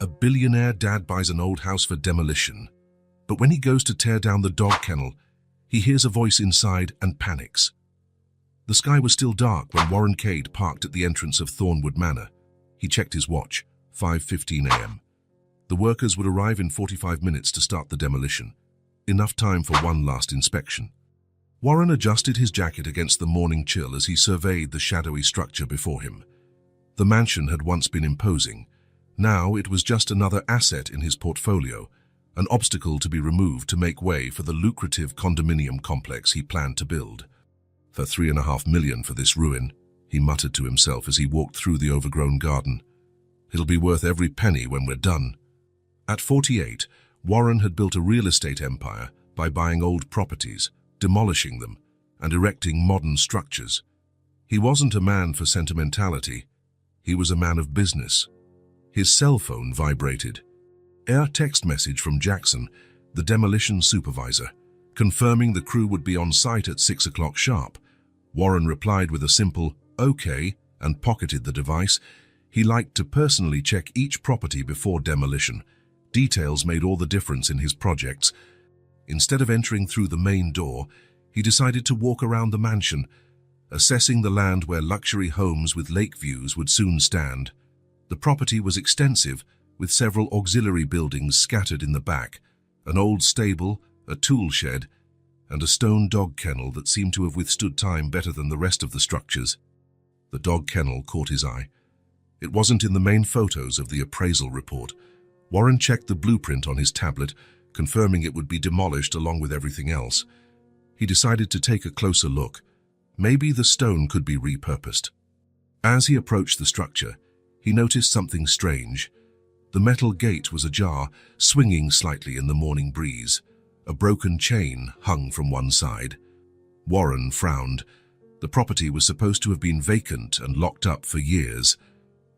A billionaire dad buys an old house for demolition. But when he goes to tear down the dog kennel, he hears a voice inside and panics. The sky was still dark when Warren Cade parked at the entrance of Thornwood Manor. He checked his watch, 5:15 a.m. The workers would arrive in 45 minutes to start the demolition. Enough time for one last inspection. Warren adjusted his jacket against the morning chill as he surveyed the shadowy structure before him. The mansion had once been imposing. Now it was just another asset in his portfolio, an obstacle to be removed to make way for the lucrative condominium complex he planned to build. For $3.5 million for this ruin, he muttered to himself as he walked through the overgrown garden. It'll be worth every penny when we're done. At 48, Warren had built a real estate empire by buying old properties, demolishing them, and erecting modern structures. He wasn't a man for sentimentality. He was a man of business. His cell phone vibrated. A text message from Jackson, the demolition supervisor, confirming the crew would be on site at 6 o'clock sharp. Warren replied with a simple, "Okay," and pocketed the device. He liked to personally check each property before demolition. Details made all the difference in his projects. Instead of entering through the main door, he decided to walk around the mansion, assessing the land where luxury homes with lake views would soon stand. The property was extensive, with several auxiliary buildings scattered in the back, an old stable, a tool shed, and a stone dog kennel that seemed to have withstood time better than the rest of the structures. The dog kennel caught his eye. It wasn't in the main photos of the appraisal report. Warren checked the blueprint on his tablet, confirming it would be demolished along with everything else. He decided to take a closer look. Maybe the stone could be repurposed. As he approached the structure, he noticed something strange. The metal gate was ajar, swinging slightly in the morning breeze. A broken chain hung from one side. Warren frowned. The property was supposed to have been vacant and locked up for years.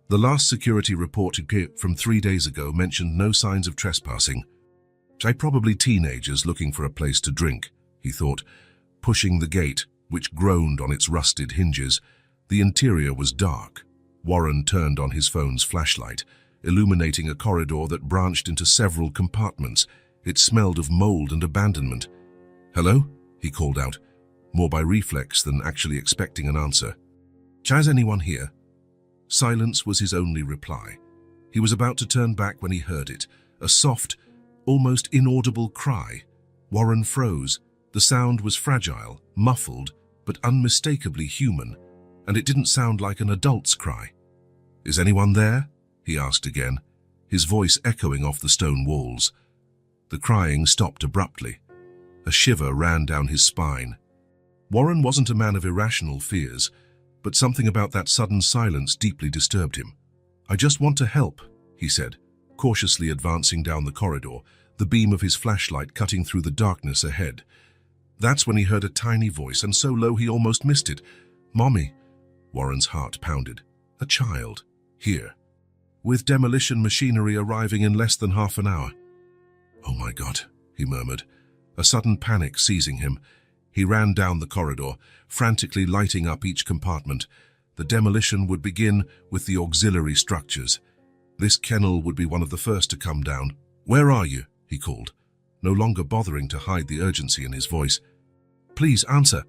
The last security report from 3 days ago mentioned no signs of trespassing. Probably teenagers looking for a place to drink, he thought, pushing the gate, which groaned on its rusted hinges. The interior was dark. Warren turned on his phone's flashlight, illuminating a corridor that branched into several compartments. It smelled of mold and abandonment. "Hello?" he called out, more by reflex than actually expecting an answer. "Is anyone here?" Silence was his only reply. He was about to turn back when he heard it, a soft, almost inaudible cry. Warren froze. The sound was fragile, muffled, but unmistakably human, and it didn't sound like an adult's cry. "Is anyone there?" he asked again, his voice echoing off the stone walls. The crying stopped abruptly. A shiver ran down his spine. Warren wasn't a man of irrational fears, but something about that sudden silence deeply disturbed him. "I just want to help," he said, cautiously advancing down the corridor, the beam of his flashlight cutting through the darkness ahead. That's when he heard a tiny voice, and so low he almost missed it. "Mommy." Warren's heart pounded. A child. Here. With demolition machinery arriving in less than half an hour. "Oh my God," he murmured, a sudden panic seizing him. He ran down the corridor, frantically lighting up each compartment. The demolition would begin with the auxiliary structures. This kennel would be one of the first to come down. "Where are you?" he called, no longer bothering to hide the urgency in his voice. "Please answer."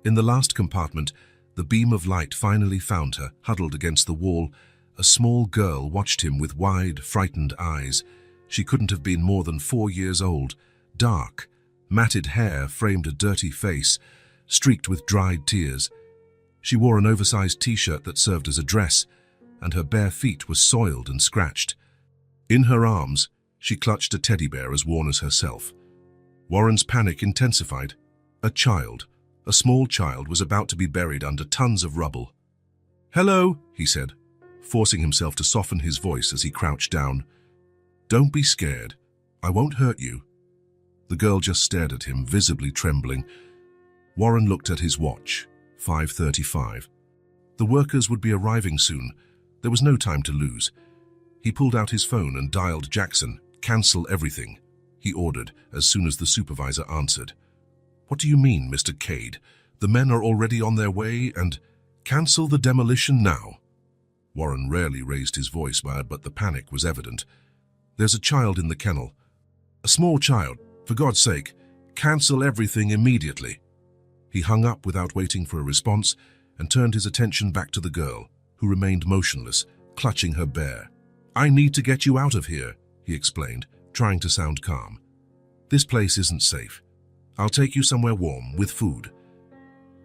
In the last compartment, the beam of light finally found her, huddled against the wall. A small girl watched him with wide, frightened eyes. She couldn't have been more than 4 years old. Dark, matted hair framed a dirty face, streaked with dried tears. She wore an oversized t-shirt that served as a dress, and her bare feet were soiled and scratched. In her arms, she clutched a teddy bear as worn as herself. Warren's panic intensified. A child, a small child, was about to be buried under tons of rubble. "Hello," he said, forcing himself to soften his voice as he crouched down. "Don't be scared. I won't hurt you." The girl just stared at him, visibly trembling. Warren looked at his watch. 5:35. The workers would be arriving soon. There was no time to lose. He pulled out his phone and dialed Jackson. "Cancel everything," he ordered as soon as the supervisor answered. "What do you mean, Mr. Cade? The men are already on their way and—" "Cancel the demolition now." Warren rarely raised his voice, but the panic was evident. "There's a child in the kennel. A small child. For God's sake, cancel everything immediately." He hung up without waiting for a response and turned his attention back to the girl, who remained motionless, clutching her bear. "I need to get you out of here," he explained, trying to sound calm. "This place isn't safe. I'll take you somewhere warm, with food.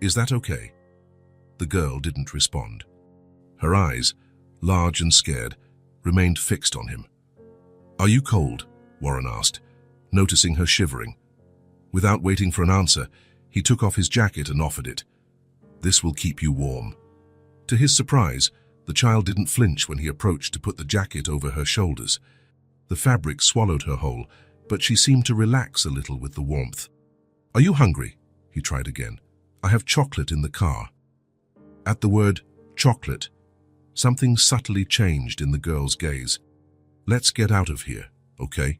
Is that okay?" The girl didn't respond. Her eyes, large and scared, remained fixed on him. "Are you cold?" Warren asked, noticing her shivering. Without waiting for an answer, he took off his jacket and offered it. "This will keep you warm." To his surprise, the child didn't flinch when he approached to put the jacket over her shoulders. The fabric swallowed her whole, but she seemed to relax a little with the warmth. "Are you hungry?" he tried again. "I have chocolate in the car." At the word chocolate, something subtly changed in the girl's gaze. "Let's get out of here, okay?"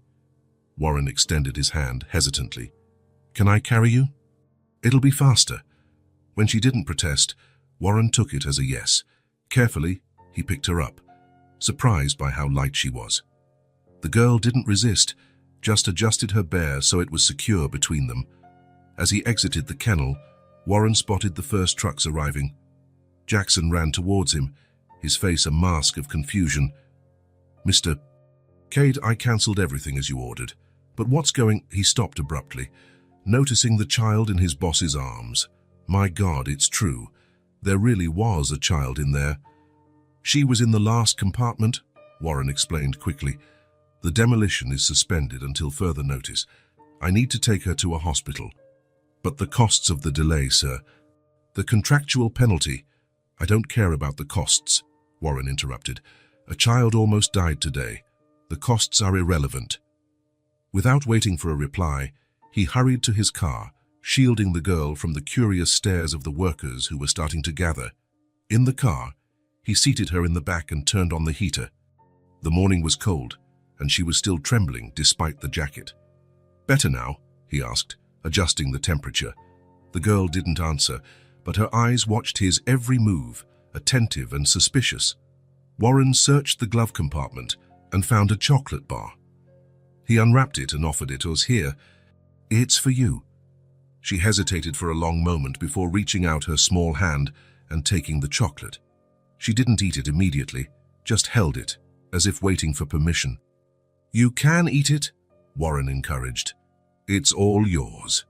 Warren extended his hand hesitantly. "Can I carry you?" "It'll be faster." When she didn't protest, Warren took it as a yes. Carefully, he picked her up, surprised by how light she was. The girl didn't resist, just adjusted her bear so it was secure between them. As he exited the kennel, Warren spotted the first trucks arriving. Jackson ran towards him, his face a mask of confusion. "Mr. Cade, I cancelled everything as you ordered. But what's going—" He stopped abruptly, noticing the child in his boss's arms. My God, it's true. There really was a child in there. "She was in the last compartment," Warren explained quickly. "The demolition is suspended until further notice. I need to take her to a hospital." "But the costs of the delay, sir." "The contractual penalty." "I don't care about the costs," Warren interrupted. "A child almost died today. The costs are irrelevant." Without waiting for a reply, he hurried to his car, shielding the girl from the curious stares of the workers who were starting to gather. In the car, he seated her in the back and turned on the heater. The morning was cold, and she was still trembling despite the jacket. "Better now?" he asked, adjusting the temperature. The girl didn't answer, but her eyes watched his every move, attentive and suspicious. Warren searched the glove compartment and found a chocolate bar. He unwrapped it and offered it. "Here, it's for you." She hesitated for a long moment before reaching out her small hand and taking the chocolate. She didn't eat it immediately, just held it, as if waiting for permission. "You can eat it," Warren encouraged. "It's all yours."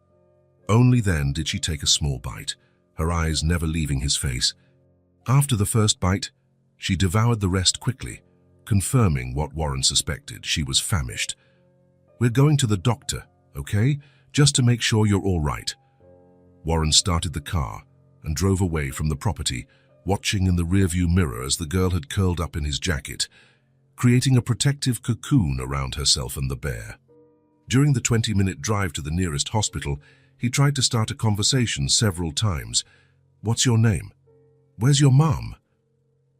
Only then did she take a small bite, her eyes never leaving his face. After the first bite, she devoured the rest quickly, confirming what Warren suspected. She was famished. "We're going to the doctor, okay? Just to make sure you're all right." Warren started the car and drove away from the property, watching in the rearview mirror as the girl had curled up in his jacket, creating a protective cocoon around herself and the bear. During the 20-minute drive to the nearest hospital, he tried to start a conversation several times. "What's your name? Where's your mom?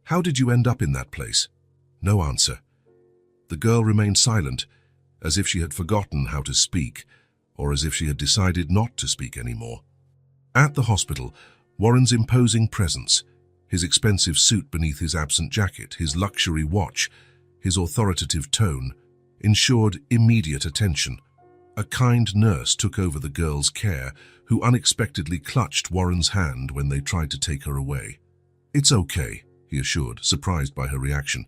How did you end up in that place?" No answer. The girl remained silent, as if she had forgotten how to speak, or as if she had decided not to speak anymore. At the hospital, Warren's imposing presence, his expensive suit beneath his absent jacket, his luxury watch, his authoritative tone, ensured immediate attention. A kind nurse took over the girl's care, who unexpectedly clutched Warren's hand when they tried to take her away. "It's okay," he assured, surprised by her reaction.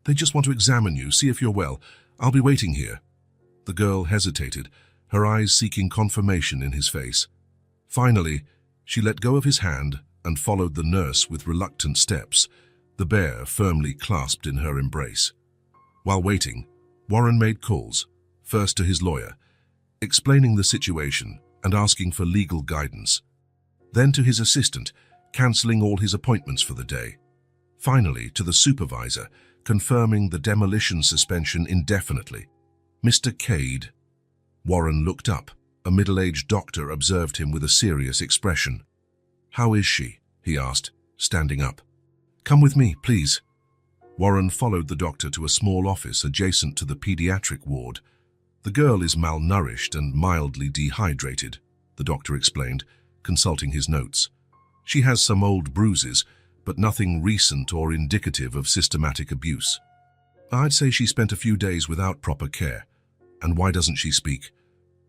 "They just want to examine you, see if you're well. I'll be waiting here." The girl hesitated, her eyes seeking confirmation in his face. Finally, she let go of his hand and followed the nurse with reluctant steps, the bear firmly clasped in her embrace. While waiting, Warren made calls, first to his lawyer, explaining the situation and asking for legal guidance, then to his assistant, cancelling all his appointments for the day. Finally, to the supervisor, confirming the demolition suspension indefinitely. "Mr. Cade." Warren looked up. A middle-aged doctor observed him with a serious expression. "How is she?" he asked, standing up. "Come with me, please." Warren followed the doctor to a small office adjacent to the pediatric ward. "The girl is malnourished and mildly dehydrated," the doctor explained, consulting his notes. "She has some old bruises, but nothing recent or indicative of systematic abuse. I'd say she spent a few days without proper care. And why doesn't she speak?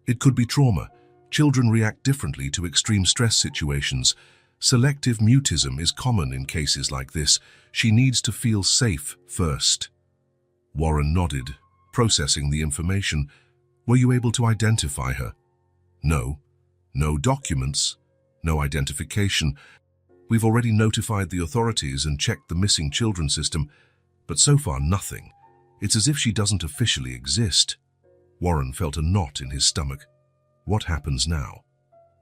It could be trauma. Children react differently to extreme stress situations. Selective mutism is common in cases like this. She needs to feel safe first. Warren nodded, processing the information. Were you able to identify her? No. No documents. No identification. We've already notified the authorities and checked the missing children system, but so far nothing. It's as if she doesn't officially exist. Warren felt a knot in his stomach. What happens now?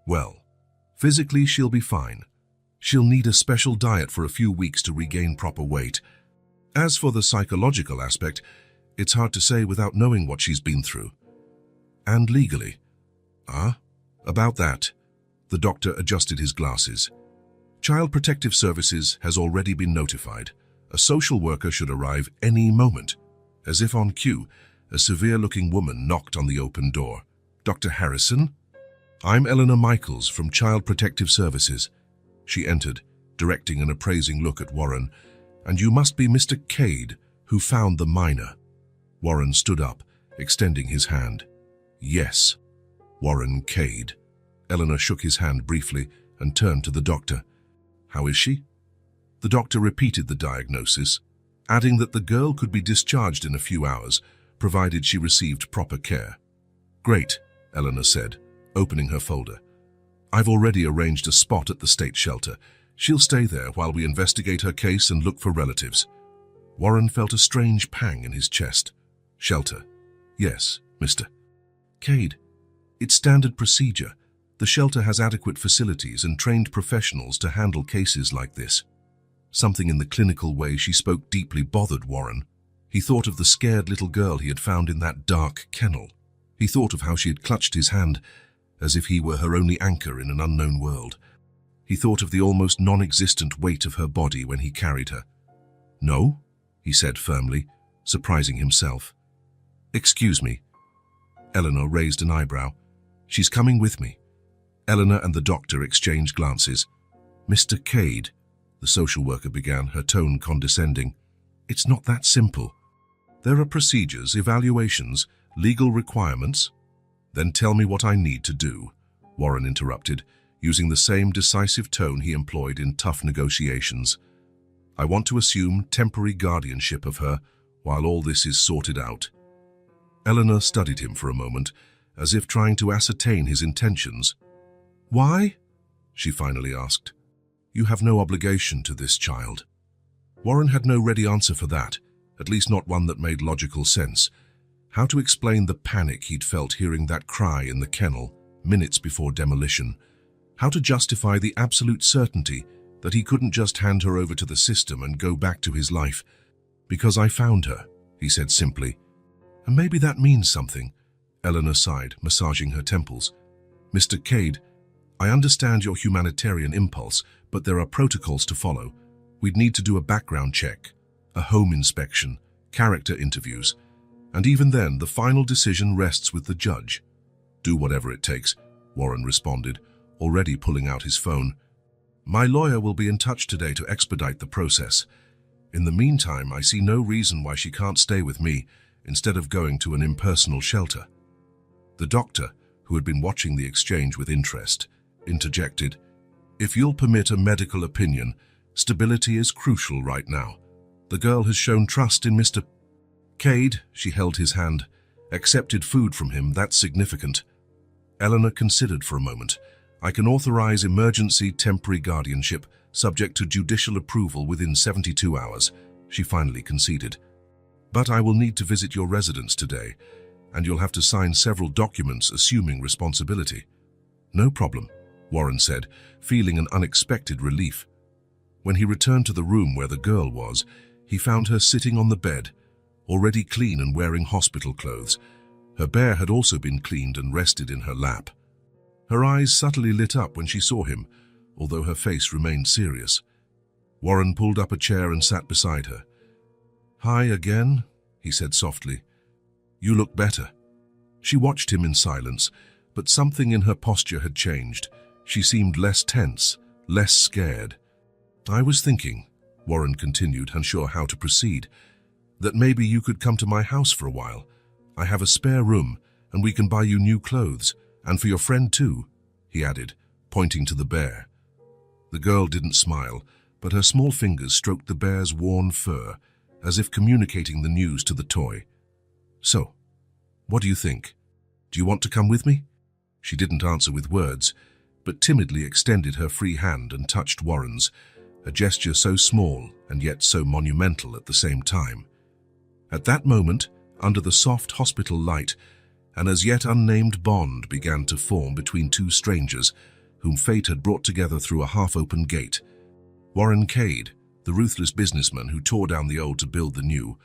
Well, physically she'll be fine. She'll need a special diet for a few weeks to regain proper weight. As for the psychological aspect, it's hard to say without knowing what she's been through. And legally. About that. The doctor adjusted his glasses. Child Protective Services has already been notified. A social worker should arrive any moment. As if on cue, a severe-looking woman knocked on the open door. Dr. Harrison? I'm Eleanor Michaels from Child Protective Services. She entered, directing an appraising look at Warren. And you must be Mr. Cade, who found the minor. Warren stood up, extending his hand. Yes, Warren Cade. Eleanor shook his hand briefly and turned to the doctor. How is she? The doctor repeated the diagnosis, adding that the girl could be discharged in a few hours, provided she received proper care. Great, Eleanor said, opening her folder. I've already arranged a spot at the state shelter. She'll stay there while we investigate her case and look for relatives. Warren felt a strange pang in his chest. Shelter. Yes, Mr. Cade. It's standard procedure. The shelter has adequate facilities and trained professionals to handle cases like this. Something in the clinical way she spoke deeply bothered Warren. He thought of the scared little girl he had found in that dark kennel. He thought of how she had clutched his hand, as if he were her only anchor in an unknown world. He thought of the almost non-existent weight of her body when he carried her. No, he said firmly, surprising himself. Excuse me. Eleanor raised an eyebrow. She's coming with me. Eleanor and the doctor exchanged glances. Mr. Cade, the social worker began, her tone condescending. It's not that simple. There are procedures, evaluations, legal requirements. Then tell me what I need to do, Warren interrupted, using the same decisive tone he employed in tough negotiations. I want to assume temporary guardianship of her while all this is sorted out. Eleanor studied him for a moment, as if trying to ascertain his intentions. Why? She finally asked. You have no obligation to this child. Warren had no ready answer for that, at least not one that made logical sense. How to explain the panic he'd felt hearing that cry in the kennel minutes before demolition? How to justify the absolute certainty that he couldn't just hand her over to the system and go back to his life? Because I found her, he said simply. And maybe that means something. Eleanor sighed, massaging her temples. Mr. Cade, I understand your humanitarian impulse, but there are protocols to follow. We'd need to do a background check, a home inspection, character interviews, and even then the final decision rests with the judge. Do whatever it takes, Warren responded, already pulling out his phone. My lawyer will be in touch today to expedite the process. In the meantime, I see no reason why she can't stay with me instead of going to an impersonal shelter. The doctor, who had been watching the exchange with interest, interjected, If you'll permit a medical opinion, stability is crucial right now. The girl has shown trust in Mr. Cade. She held his hand. Accepted food from him, that's significant. Eleanor considered for a moment. I can authorize emergency temporary guardianship, subject to judicial approval within 72 hours, she finally conceded. But I will need to visit your residence today, and you'll have to sign several documents assuming responsibility. No problem, Warren said, feeling an unexpected relief. When he returned to the room where the girl was, he found her sitting on the bed, already clean and wearing hospital clothes. Her bear had also been cleaned and rested in her lap. Her eyes subtly lit up when she saw him, although her face remained serious. Warren pulled up a chair and sat beside her. Hi again, he said softly. You look better. She watched him in silence, but something in her posture had changed. She seemed less tense, less scared. I was thinking, Warren continued, unsure how to proceed, that maybe you could come to my house for a while. I have a spare room, and we can buy you new clothes, and for your friend too, he added, pointing to the bear. The girl didn't smile, but her small fingers stroked the bear's worn fur, as if communicating the news to the toy. So, what do you think? Do you want to come with me? She didn't answer with words, but timidly extended her free hand and touched Warren's, a gesture so small and yet so monumental at the same time. At that moment, under the soft hospital light, an as yet unnamed bond began to form between two strangers whom fate had brought together through a half-open gate. Warren Cade, the ruthless businessman who tore down the old to build the new,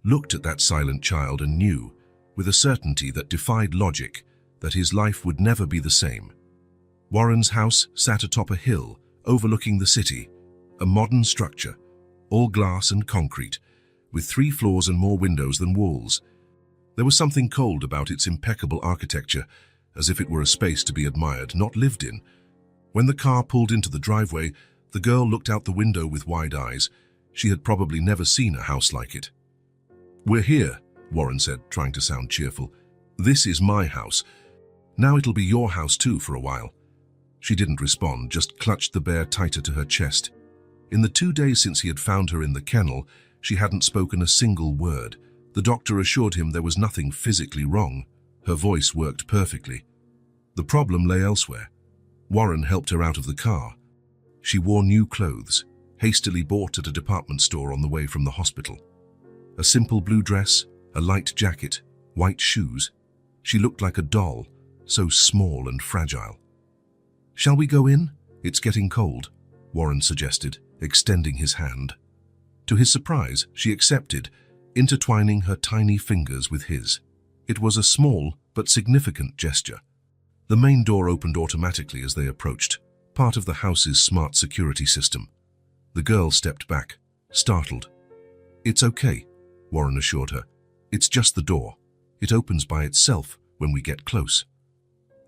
looked at that silent child and knew, with a certainty that defied logic, that his life would never be the same. Warren's house sat atop a hill overlooking the city, a modern structure, all glass and concrete, with 3 floors and more windows than walls. There was something cold about its impeccable architecture, as if it were a space to be admired, not lived in. When the car pulled into the driveway, the girl looked out the window with wide eyes. She had probably never seen a house like it. "We're here," Warren said, trying to sound cheerful. "This is my house. Now it'll be your house too for a while." She didn't respond, just clutched the bear tighter to her chest. In the 2 days since he had found her in the kennel, she hadn't spoken a single word. The doctor assured him there was nothing physically wrong. Her voice worked perfectly. The problem lay elsewhere. Warren helped her out of the car. She wore new clothes, hastily bought at a department store on the way from the hospital. A simple blue dress, a light jacket, white shoes. She looked like a doll, so small and fragile. "Shall we go in? It's getting cold," Warren suggested, extending his hand. To his surprise, she accepted, intertwining her tiny fingers with his. It was a small but significant gesture. The main door opened automatically as they approached, part of the house's smart security system. The girl stepped back, startled. "It's okay," Warren assured her. "It's just the door. It opens by itself when we get close."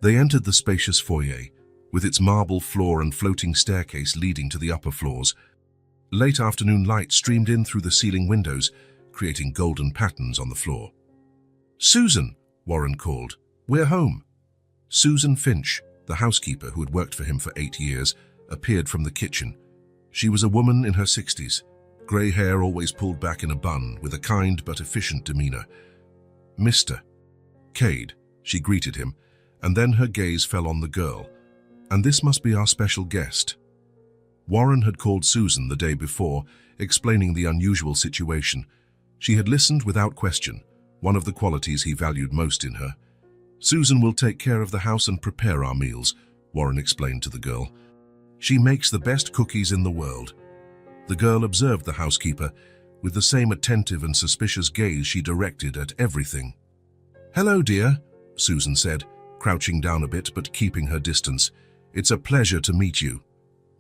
They entered the spacious foyer, with its marble floor and floating staircase leading to the upper floors. Late afternoon light streamed in through the ceiling windows, creating golden patterns on the floor. "Susan," Warren called, "we're home." Susan Finch, the housekeeper who had worked for him for 8 years, appeared from the kitchen. She was a woman in her 60s, grey hair always pulled back in a bun, with a kind but efficient demeanor. "Mr. Cade," she greeted him, and then her gaze fell on the girl. "And this must be our special guest." Warren had called Susan the day before, explaining the unusual situation. She had listened without question, one of the qualities he valued most in her. "Susan will take care of the house and prepare our meals," Warren explained to the girl. "She makes the best cookies in the world." The girl observed the housekeeper with the same attentive and suspicious gaze she directed at everything. "Hello, dear," Susan said, crouching down a bit but keeping her distance. "It's a pleasure to meet you."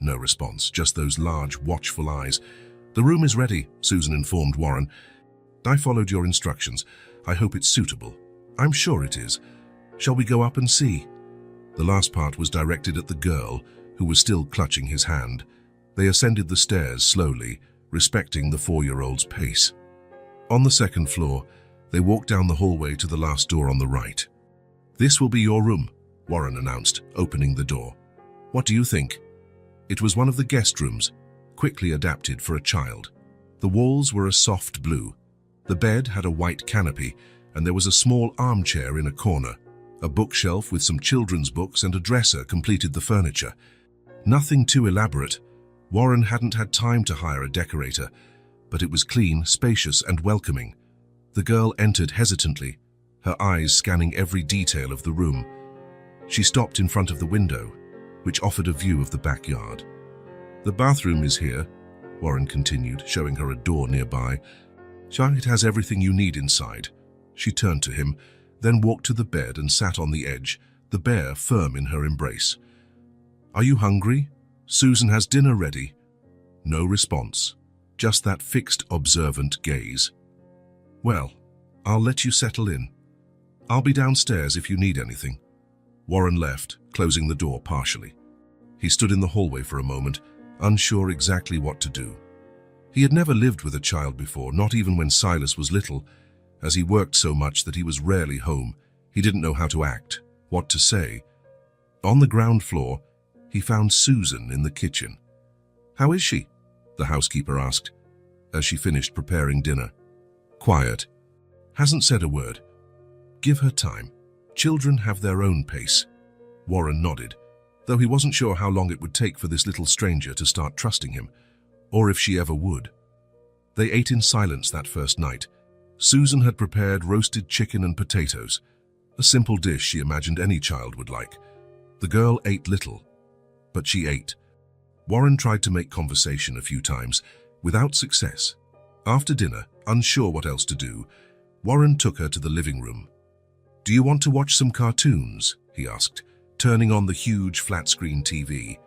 No response, just those large, watchful eyes. "The room is ready," Susan informed Warren. "I followed your instructions. I hope it's suitable." "I'm sure it is. Shall we go up and see?" The last part was directed at the girl, who was still clutching his hand. They ascended the stairs slowly, respecting the 4-year-old's pace. On the 2nd floor, they walked down the hallway to the last door on the right. "This will be your room," Warren announced, opening the door. "What do you think?" It was one of the guest rooms, quickly adapted for a child. The walls were a soft blue. The bed had a white canopy, and there was a small armchair in a corner. A bookshelf with some children's books and a dresser completed the furniture. Nothing too elaborate. Warren hadn't had time to hire a decorator, but it was clean, spacious, and welcoming. The girl entered hesitantly, her eyes scanning every detail of the room. She stopped in front of the window, which offered a view of the backyard. "The bathroom is here," Warren continued, showing her a door nearby. "It has everything you need inside." She turned to him, then walked to the bed and sat on the edge, the bear firm in her embrace. "Are you hungry? Susan has dinner ready." No response, just that fixed, observant gaze. "Well, I'll let you settle in. I'll be downstairs if you need anything." Warren left, closing the door partially. He stood in the hallway for a moment, unsure exactly what to do. He had never lived with a child before, not even when Silas was little. As he worked so much that he was rarely home, he didn't know how to act, what to say. On the ground floor, he found Susan in the kitchen. "How is she?" the housekeeper asked, as she finished preparing dinner. "Quiet. Hasn't said a word. Give her time. Children have their own pace." Warren nodded, though he wasn't sure how long it would take for this little stranger to start trusting him, or if she ever would. They ate in silence that first night. Susan had prepared roasted chicken and potatoes, a simple dish she imagined any child would like. The girl ate little, but she ate. Warren tried to make conversation a few times, without success. After dinner, unsure what else to do, Warren took her to the living room. "Do you want to watch some cartoons?" he asked, turning on the huge flat-screen TV.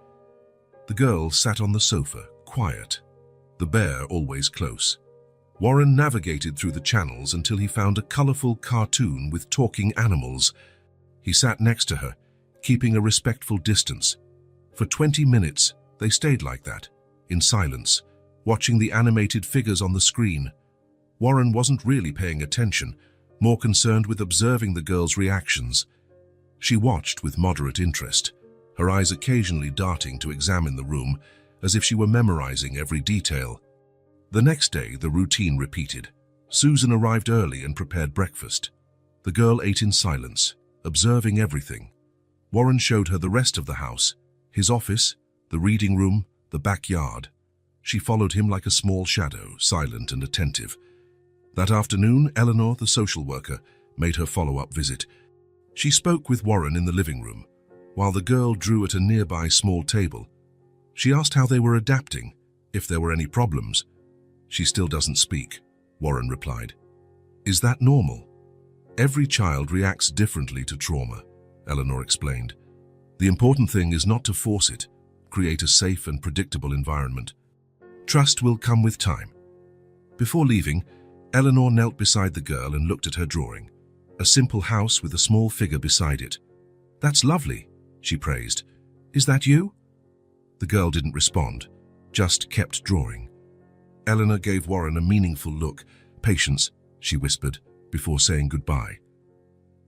The girl sat on the sofa, quiet, the bear always close. Warren navigated through the channels until he found a colorful cartoon with talking animals. He sat next to her, keeping a respectful distance. For 20 minutes, they stayed like that, in silence, watching the animated figures on the screen. Warren wasn't really paying attention, more concerned with observing the girl's reactions. She watched with moderate interest, her eyes occasionally darting to examine the room, as if she were memorizing every detail. The next day, the routine repeated. Susan arrived early and prepared breakfast. The girl ate in silence, observing everything. Warren showed her the rest of the house, his office, the reading room, the backyard. She followed him like a small shadow, silent and attentive. That afternoon, Eleanor, the social worker, made her follow-up visit. She spoke with Warren in the living room, while the girl drew at a nearby small table. She asked how they were adapting, if there were any problems. "She still doesn't speak," Warren replied. "Is that normal?" "Every child reacts differently to trauma," Eleanor explained. "The important thing is not to force it. Create a safe and predictable environment. Trust will come with time." Before leaving, Eleanor knelt beside the girl and looked at her drawing, a simple house with a small figure beside it. "That's lovely," she praised. "Is that you?" The girl didn't respond, just kept drawing. Eleanor gave Warren a meaningful look. "Patience," she whispered, before saying goodbye.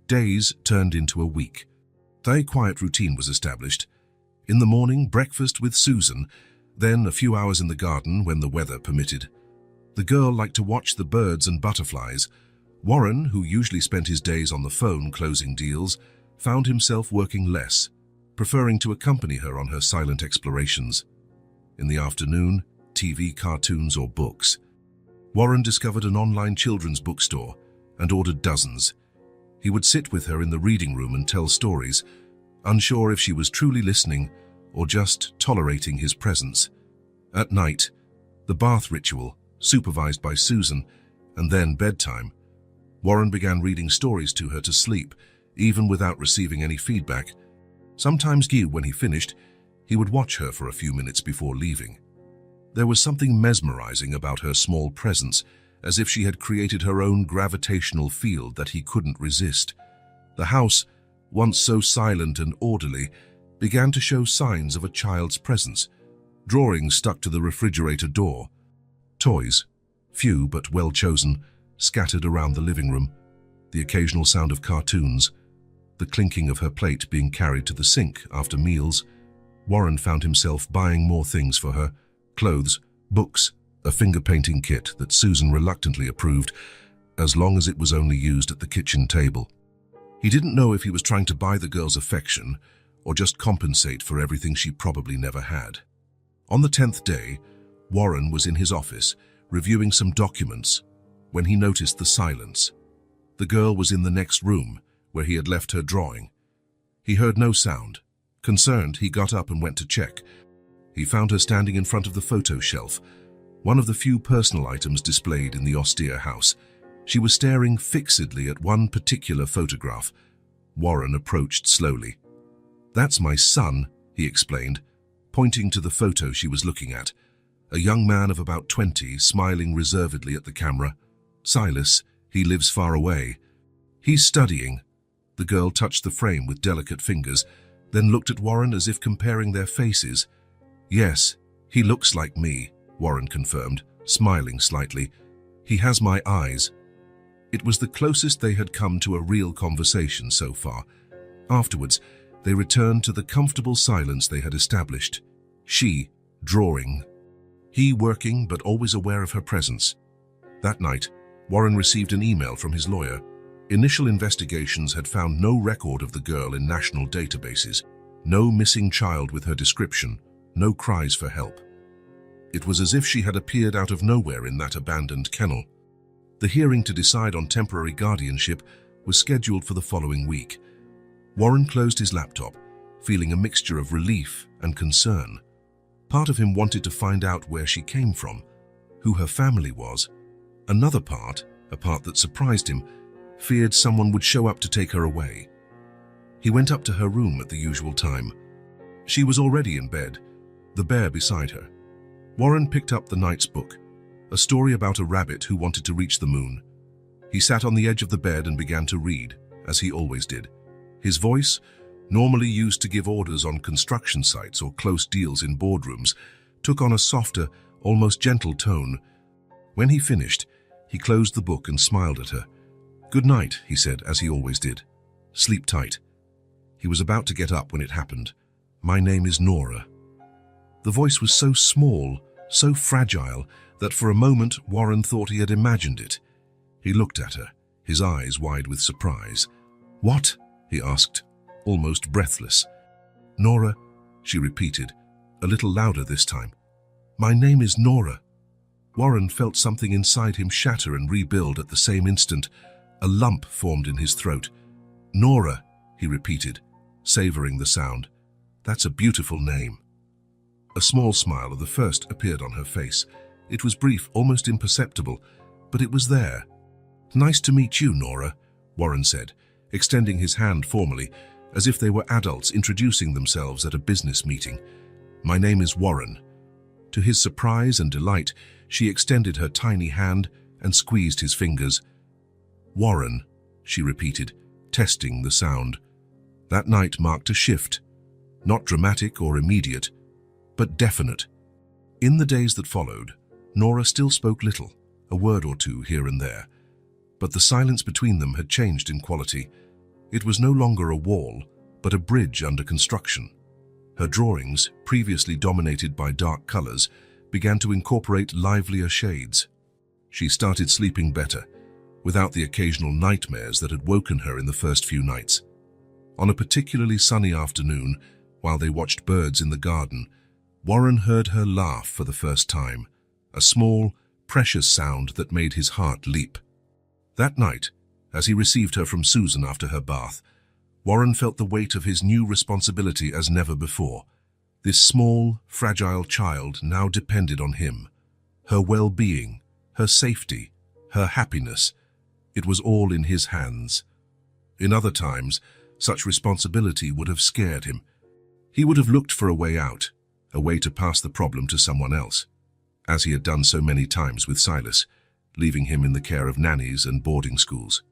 Days turned into a week. A quiet routine was established. In the morning, breakfast with Susan, then a few hours in the garden when the weather permitted. The girl liked to watch the birds and butterflies. Warren, who usually spent his days on the phone closing deals, found himself working less, preferring to accompany her on her silent explorations. In the afternoon, TV, cartoons, or books. Warren discovered an online children's bookstore and ordered dozens. He would sit with her in the reading room and tell stories, unsure if she was truly listening or just tolerating his presence. At night, the bath ritual, supervised by Susan, and then bedtime. Warren began reading stories to her to sleep, even without receiving any feedback. Sometimes, when he finished, he would watch her for a few minutes before leaving. There was something mesmerizing about her small presence, as if she had created her own gravitational field that he couldn't resist. The house, once so silent and orderly, began to show signs of a child's presence. Drawings stuck to the refrigerator door. Toys, few but well chosen, scattered around the living room. The occasional sound of cartoons. The clinking of her plate being carried to the sink after meals. Warren found himself buying more things for her. Clothes, books, a finger painting kit that Susan reluctantly approved, as long as it was only used at the kitchen table. He didn't know if he was trying to buy the girl's affection or just compensate for everything she probably never had. On the 10th day, Warren was in his office, reviewing some documents, when he noticed the silence. The girl was in the next room, where he had left her drawing. He heard no sound. Concerned, he got up and went to check. He found her standing in front of the photo shelf, one of the few personal items displayed in the austere house. She was staring fixedly at one particular photograph. Warren approached slowly. "That's my son," he explained, pointing to the photo she was looking at. A young man of about 20, smiling reservedly at the camera. "Silas, he lives far away. He's studying." The girl touched the frame with delicate fingers, then looked at Warren as if comparing their faces. "Yes, "He looks like me," Warren confirmed, smiling slightly. "He has my eyes." It was the closest they had come to a real conversation so far. Afterwards, they returned to the comfortable silence they had established. She, drawing. He working, but always aware of her presence. That night, Warren received an email from his lawyer. Initial investigations had found no record of the girl in national databases, no missing child with her description, no cries for help. It was as if she had appeared out of nowhere in that abandoned kennel. The hearing to decide on temporary guardianship was scheduled for the following week. Warren closed his laptop, feeling a mixture of relief and concern. Part of him wanted to find out where she came from, who her family was. Another part, a part that surprised him, feared someone would show up to take her away. He went up to her room at the usual time. She was already in bed, the bear beside her. Warren picked up the night's book, a story about a rabbit who wanted to reach the moon. He sat on the edge of the bed and began to read, as he always did. His voice, normally used to give orders on construction sites or close deals in boardrooms, took on a softer, almost gentle tone. When he finished, he closed the book and smiled at her. "Good night," he said, as he always did. "Sleep tight." He was about to get up when it happened. "My name is Nora." The voice was so small, so fragile, that for a moment Warren thought he had imagined it. He looked at her, his eyes wide with surprise. "What?" he asked, almost breathless. "Nora," she repeated, a little louder this time. "My name is Nora." Warren felt something inside him shatter and rebuild at the same instant. A lump formed in his throat. "Nora," he repeated, savoring the sound. "That's a beautiful name." A small smile of the first appeared on her face. It was brief, almost imperceptible, but it was there. "Nice to meet you, Nora," Warren said, extending his hand formally, as if they were adults introducing themselves at a business meeting. "My name is Warren." To his surprise and delight, she extended her tiny hand and squeezed his fingers. "Warren," she repeated, testing the sound. That night marked a shift, not dramatic or immediate, but definite. In the days that followed, Nora still spoke little, a word or two here and there, but the silence between them had changed in quality. It was no longer a wall, but a bridge under construction. Her drawings, previously dominated by dark colors, began to incorporate livelier shades. She started sleeping better, without the occasional nightmares that had woken her in the first few nights. On a particularly sunny afternoon, while they watched birds in the garden, Warren heard her laugh for the first time, a small, precious sound that made his heart leap. That night, as he received her from Susan after her bath, Warren felt the weight of his new responsibility as never before. This small, fragile child now depended on him. Her well-being, her safety, her happiness, it was all in his hands. In other times, such responsibility would have scared him. He would have looked for a way out, a way to pass the problem to someone else, as he had done so many times with Silas, leaving him in the care of nannies and boarding schools.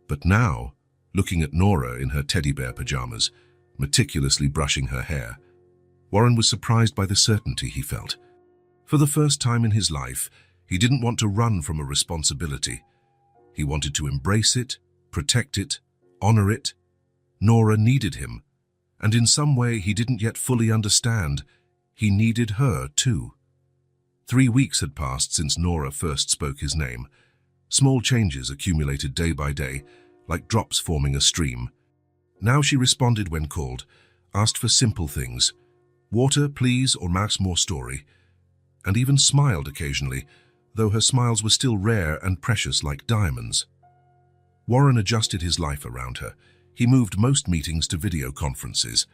But now, looking at Nora in her teddy bear pajamas, meticulously brushing her hair, Warren was surprised by the certainty he felt. For the first time in his life, he didn't want to run from a responsibility. He wanted to embrace it, protect it, honor it. Nora needed him, and in some way he didn't yet fully understand. He needed her too. 3 weeks had passed since Nora first spoke his name. Small changes accumulated day by day, like drops forming a stream. Now she responded when called, asked for simple things, water, please, or perhaps more story, and even smiled occasionally, though her smiles were still rare and precious like diamonds. Warren adjusted his life around her. He moved most meetings to video conferences.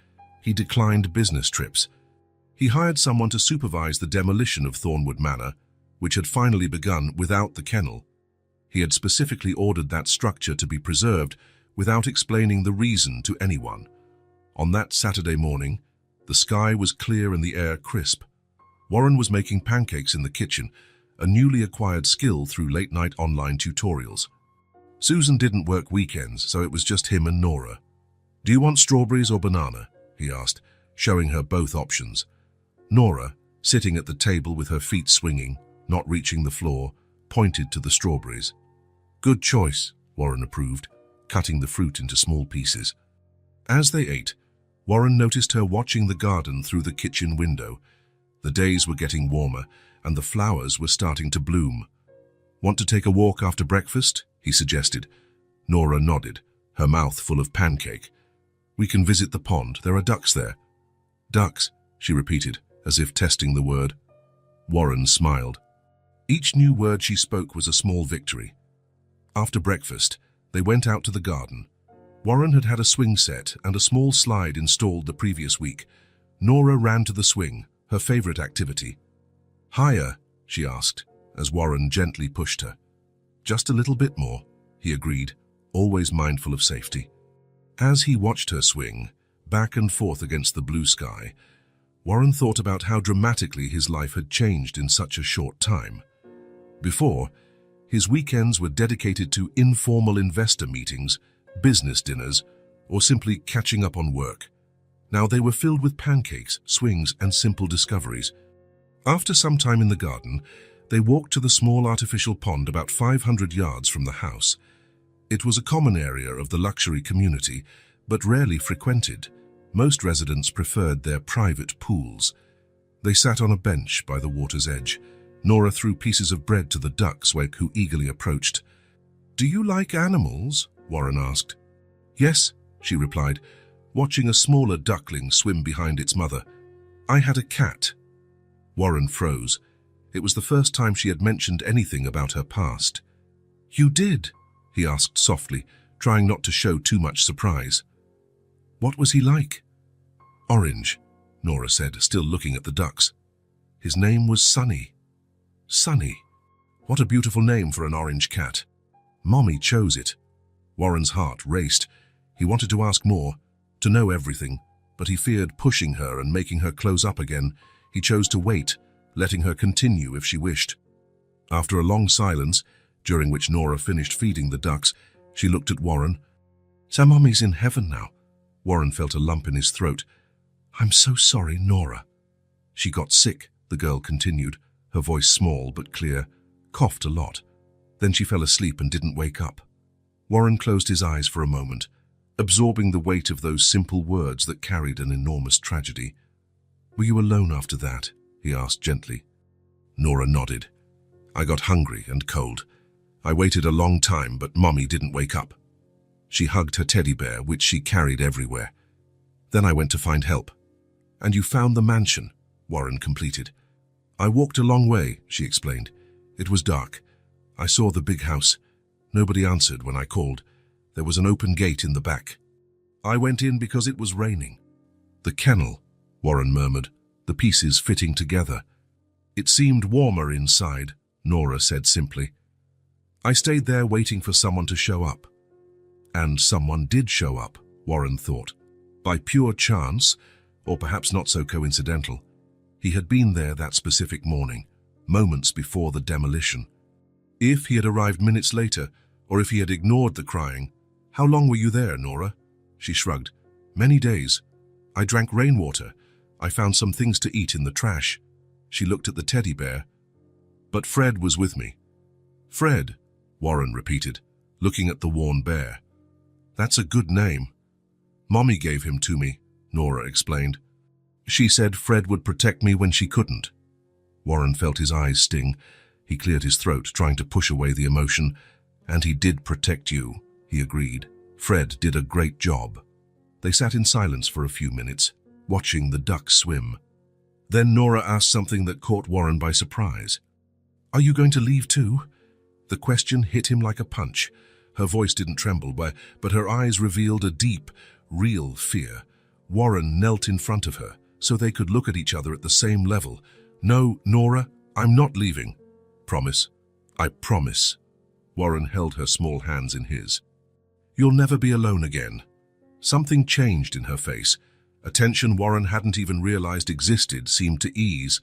He declined business trips. He hired someone to supervise the demolition of Thornwood Manor, which had finally begun without the kennel. He had specifically ordered that structure to be preserved without explaining the reason to anyone. On that Saturday morning, the sky was clear and the air crisp. Warren was making pancakes in the kitchen, a newly acquired skill through late-night online tutorials. Susan didn't work weekends, so it was just him and Nora. "Do you want strawberries or banana?" he asked, showing her both options. Nora, sitting at the table with her feet swinging, not reaching the floor, pointed to the strawberries. "Good choice," Warren approved, cutting the fruit into small pieces. As they ate, Warren noticed her watching the garden through the kitchen window. The days were getting warmer, and the flowers were starting to bloom. "Want to take a walk after breakfast?" he suggested. Nora nodded, her mouth full of pancake. "We can visit the pond. There are ducks there." "Ducks," she repeated, as if testing the word. Warren smiled. Each new word she spoke was a small victory. After breakfast, they went out to the garden. Warren had had a swing set and a small slide installed the previous week. Nora ran to the swing, her favorite activity. "Higher?" she asked, as Warren gently pushed her. "Just a little bit more," he agreed, always mindful of safety. As he watched her swing, back and forth against the blue sky, Warren thought about how dramatically his life had changed in such a short time. Before, his weekends were dedicated to informal investor meetings, business dinners, or simply catching up on work. Now they were filled with pancakes, swings, and simple discoveries. After some time in the garden, they walked to the small artificial pond about 500 yards from the house. It was a common area of the luxury community, but rarely frequented. Most residents preferred their private pools. They sat on a bench by the water's edge. Nora threw pieces of bread to the ducks who eagerly approached. "Do you like animals?" Warren asked. "Yes," she replied, watching a smaller duckling swim behind its mother. "I had a cat." Warren froze. It was the first time she had mentioned anything about her past. "You did?" he asked softly, trying not to show too much surprise. "What was he like?" "Orange," Nora said, still looking at the ducks. "His name was Sunny." "Sunny? What a beautiful name for an orange cat." "Mommy chose it." Warren's heart raced. He wanted to ask more, to know everything, but he feared pushing her and making her close up again. He chose to wait, letting her continue if she wished. After a long silence, during which Nora finished feeding the ducks, she looked at Warren. "So Mommy's in heaven now." Warren felt a lump in his throat. "I'm so sorry, Nora." "She got sick," the girl continued, her voice small but clear, coughed a lot. Then she fell asleep and didn't wake up. Warren closed his eyes for a moment, absorbing the weight of those simple words that carried an enormous tragedy. "Were you alone after that?" he asked gently. Nora nodded. "I got hungry and cold. I waited a long time, but Mommy didn't wake up." She hugged her teddy bear, which she carried everywhere. "Then I went to find help." "And you found the mansion," Warren completed. "I walked a long way," she explained. "It was dark. I saw the big house. Nobody answered when I called. There was an open gate in the back. I went in because it was raining." "The kennel," Warren murmured, the pieces fitting together. "It seemed warmer inside," Nora said simply. "I stayed there waiting for someone to show up." And someone did show up, Warren thought. By pure chance, or perhaps not so coincidental. He had been there that specific morning, moments before the demolition. If he had arrived minutes later, or if he had ignored the crying. "How long were you there, Nora?" She shrugged. "Many days. I drank rainwater. I found some things to eat in the trash." She looked at the teddy bear. "But Fred was with me." "Fred," Warren repeated, looking at the worn bear. "That's a good name." "Mommy gave him to me," Nora explained. "She said Fred would protect me when she couldn't." Warren felt his eyes sting. He cleared his throat, trying to push away the emotion. "And he did protect you," he agreed. "Fred did a great job." They sat in silence for a few minutes, watching the ducks swim. Then Nora asked something that caught Warren by surprise. "Are you going to leave too?" The question hit him like a punch. Her voice didn't tremble, but her eyes revealed a deep, real fear. Warren knelt in front of her, so they could look at each other at the same level. "No, Nora, I'm not leaving." "Promise." "I promise." Warren held her small hands in his. "You'll never be alone again." Something changed in her face. A tension Warren hadn't even realized existed seemed to ease.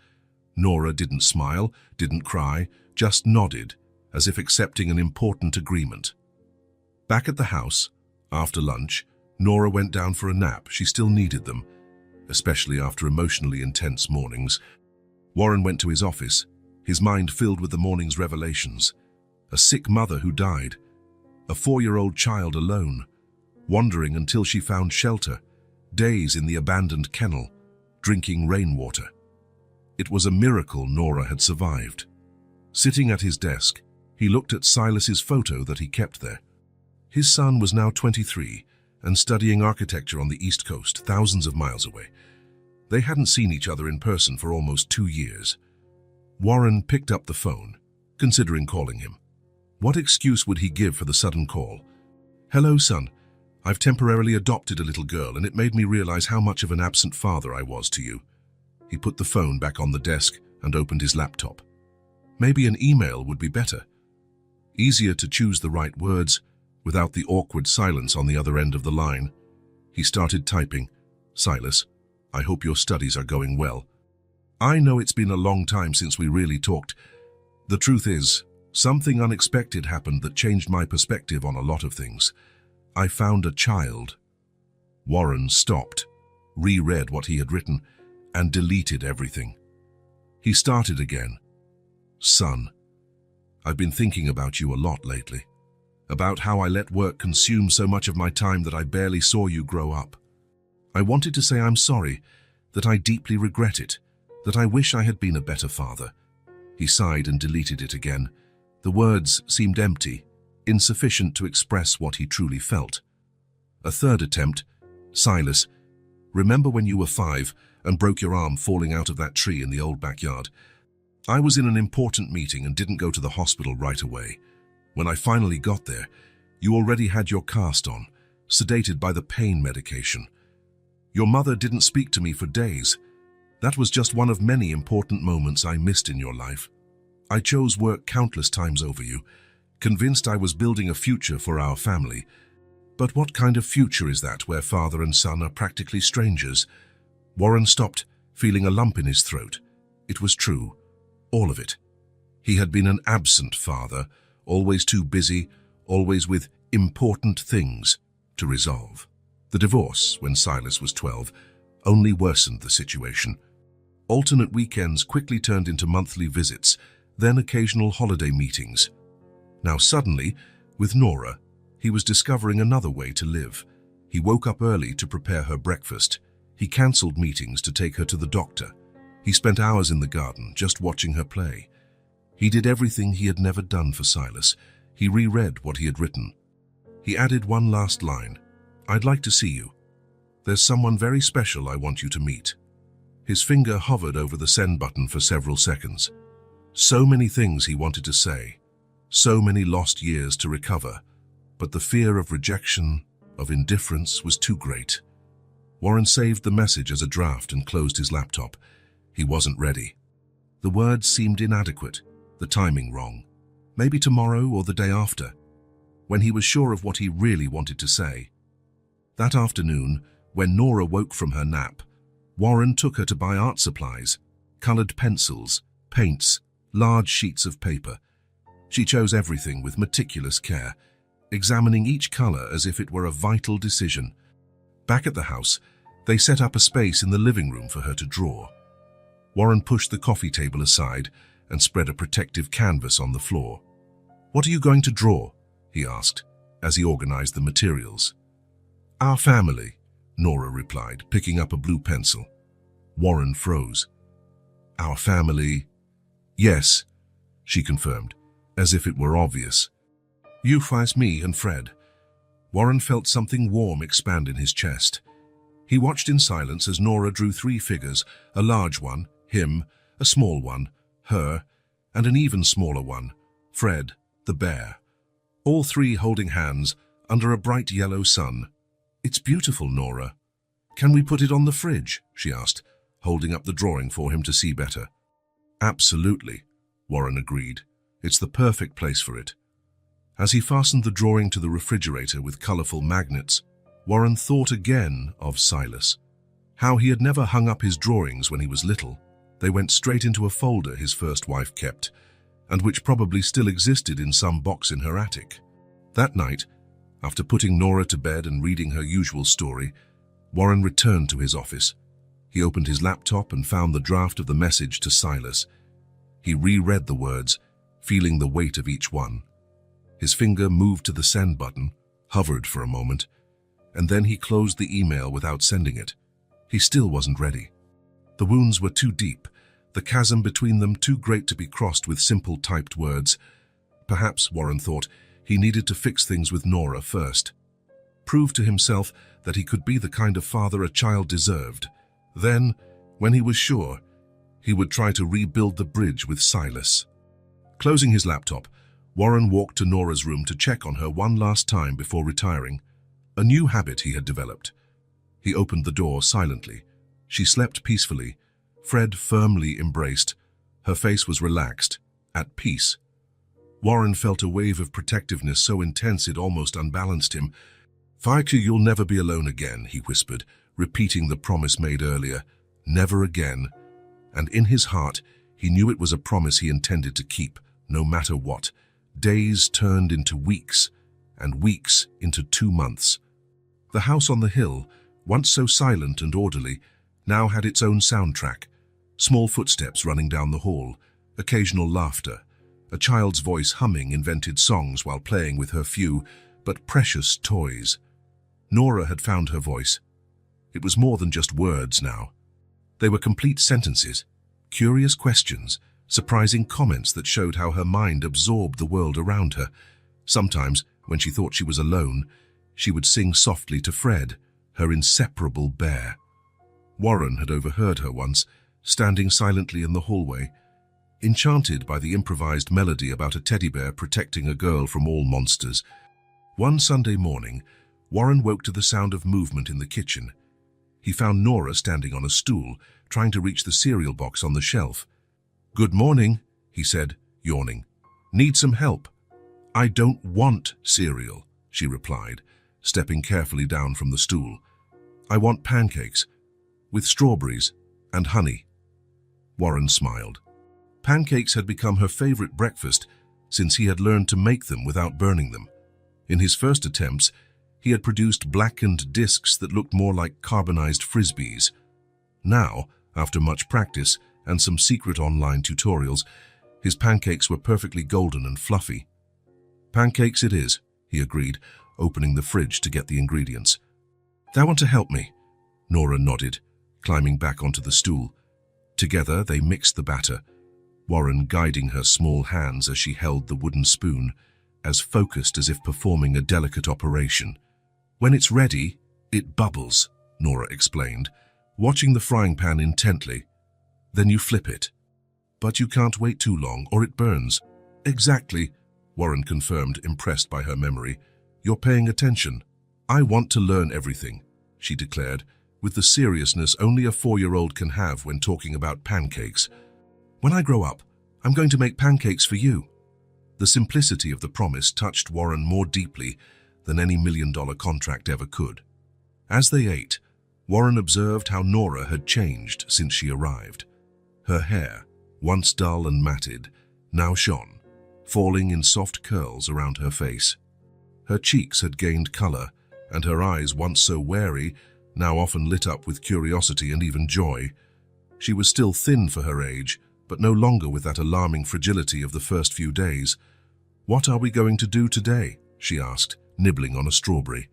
Nora didn't smile, didn't cry, just nodded, as if accepting an important agreement. Back at the house, after lunch, Nora went down for a nap. She still needed them, especially after emotionally intense mornings. Warren went to his office, his mind filled with the morning's revelations. A sick mother who died, a 4-year-old child alone, wandering until she found shelter, days in the abandoned kennel, drinking rainwater. It was a miracle Nora had survived. Sitting at his desk, he looked at Silas's photo that he kept there. His son was now 23 and studying architecture on the East Coast, thousands of miles away. They hadn't seen each other in person for almost 2 years. Warren picked up the phone, considering calling him. What excuse would he give for the sudden call? "Hello, son. I've temporarily adopted a little girl, and it made me realize how much of an absent father I was to you." He put the phone back on the desk and opened his laptop. Maybe an email would be better. Easier to choose the right words without the awkward silence on the other end of the line. He started typing. "Silas, I hope your studies are going well. I know it's been a long time since we really talked. The truth is, something unexpected happened that changed my perspective on a lot of things. I found a child." Warren stopped, reread what he had written, and deleted everything. He started again. "Son, I've been thinking about you a lot lately, about how I let work consume so much of my time that I barely saw you grow up. I wanted to say I'm sorry, that I deeply regret it, that I wish I had been a better father." He sighed and deleted it again. The words seemed empty, insufficient to express what he truly felt. A third attempt. "Silas, remember when you were 5 and broke your arm falling out of that tree in the old backyard? I was in an important meeting and didn't go to the hospital right away. When I finally got there, you already had your cast on, sedated by the pain medication. Your mother didn't speak to me for days. That was just one of many important moments I missed in your life. I chose work countless times over you, convinced I was building a future for our family. But what kind of future is that where father and son are practically strangers?" Warren stopped, feeling a lump in his throat. It was true. All of it. He had been an absent father, always too busy, always with important things to resolve. The divorce, when Silas was 12, only worsened the situation. Alternate weekends quickly turned into monthly visits, then occasional holiday meetings. Now suddenly, with Nora, he was discovering another way to live. He woke up early to prepare her breakfast. He cancelled meetings to take her to the doctor. He spent hours in the garden, just watching her play. He did everything he had never done for Silas. He reread what he had written. He added one last line. "I'd like to see you. There's someone very special I want you to meet." His finger hovered over the send button for several seconds. So many things he wanted to say, so many lost years to recover, but the fear of rejection, of indifference, was too great. Warren saved the message as a draft and closed his laptop. He wasn't ready. The words seemed inadequate, the timing wrong. Maybe tomorrow or the day after, when he was sure of what he really wanted to say. That afternoon, when Nora woke from her nap, Warren took her to buy art supplies, colored pencils, paints, large sheets of paper. She chose everything with meticulous care, examining each color as if it were a vital decision. Back at the house, they set up a space in the living room for her to draw. Warren pushed the coffee table aside and spread a protective canvas on the floor. "What are you going to draw?" he asked, as he organized the materials. "Our family," Nora replied, picking up a blue pencil. Warren froze. "Our family?" "Yes," she confirmed, as if it were obvious. "You face me and Fred." Warren felt something warm expand in his chest. He watched in silence as Nora drew 3 figures, a large one, him, a small one, her, and an even smaller one, Fred, the bear. All 3 holding hands under a bright yellow sun. "It's beautiful, Nora. Can we put it on the fridge?" she asked, holding up the drawing for him to see better. "Absolutely," Warren agreed. "It's the perfect place for it." As he fastened the drawing to the refrigerator with colorful magnets, Warren thought again of Silas. How he had never hung up his drawings when he was little. They went straight into a folder his first wife kept, and which probably still existed in some box in her attic. That night, after putting Nora to bed and reading her usual story, Warren returned to his office. He opened his laptop and found the draft of the message to Silas. He reread the words, feeling the weight of each one. His finger moved to the send button, hovered for a moment, and then he closed the email without sending it. He still wasn't ready. The wounds were too deep, the chasm between them too great to be crossed with simple typed words. Perhaps, Warren thought, he needed to fix things with Nora first. Prove to himself that he could be the kind of father a child deserved. Then, when he was sure, he would try to rebuild the bridge with Silas. Closing his laptop, Warren walked to Nora's room to check on her one last time before retiring, a new habit he had developed. He opened the door silently. She slept peacefully, Fred firmly embraced. Her face was relaxed, at peace. Warren felt a wave of protectiveness so intense it almost unbalanced him. "Fike, you'll never be alone again," he whispered, repeating the promise made earlier. Never again. And in his heart, he knew it was a promise he intended to keep, no matter what. Days turned into weeks, and weeks into 2 months. The house on the hill, once so silent and orderly, now had its own soundtrack. Small footsteps running down the hall, occasional laughter, a child's voice humming invented songs while playing with her few, but precious toys. Nora had found her voice. It was more than just words now. They were complete sentences, curious questions, surprising comments that showed how her mind absorbed the world around her. Sometimes, when she thought she was alone, she would sing softly to Fred, her inseparable bear. Warren had overheard her once, standing silently in the hallway, enchanted by the improvised melody about a teddy bear protecting a girl from all monsters. One Sunday morning, Warren woke to the sound of movement in the kitchen. He found Nora standing on a stool, trying to reach the cereal box on the shelf. "Good morning," he said, yawning. "Need some help?" "I don't want cereal," she replied, stepping carefully down from the stool. "I want pancakes, with strawberries and honey." Warren smiled. Pancakes had become her favorite breakfast since he had learned to make them without burning them. In his first attempts, he had produced blackened discs that looked more like carbonized frisbees. Now, after much practice and some secret online tutorials, his pancakes were perfectly golden and fluffy. "Pancakes it is," he agreed, opening the fridge to get the ingredients. "Thou want to help me?" Nora nodded, climbing back onto the stool. Together they mixed the batter, Warren guiding her small hands as she held the wooden spoon, as focused as if performing a delicate operation. "When it's ready, it bubbles," Nora explained, watching the frying pan intently. "Then you flip it. But you can't wait too long or it burns." "Exactly," Warren confirmed, impressed by her memory. "You're paying attention." "I want to learn everything," she declared, with the seriousness only a 4-year-old can have when talking about pancakes. "When I grow up, I'm going to make pancakes for you." The simplicity of the promise touched Warren more deeply than any $1 million contract ever could. As they ate, Warren observed how Nora had changed since she arrived. Her hair, once dull and matted, now shone, falling in soft curls around her face. Her cheeks had gained color, and her eyes, once so wary, now often lit up with curiosity and even joy. She was still thin for her age, but no longer with that alarming fragility of the first few days. "What are we going to do today?" she asked, nibbling on a strawberry.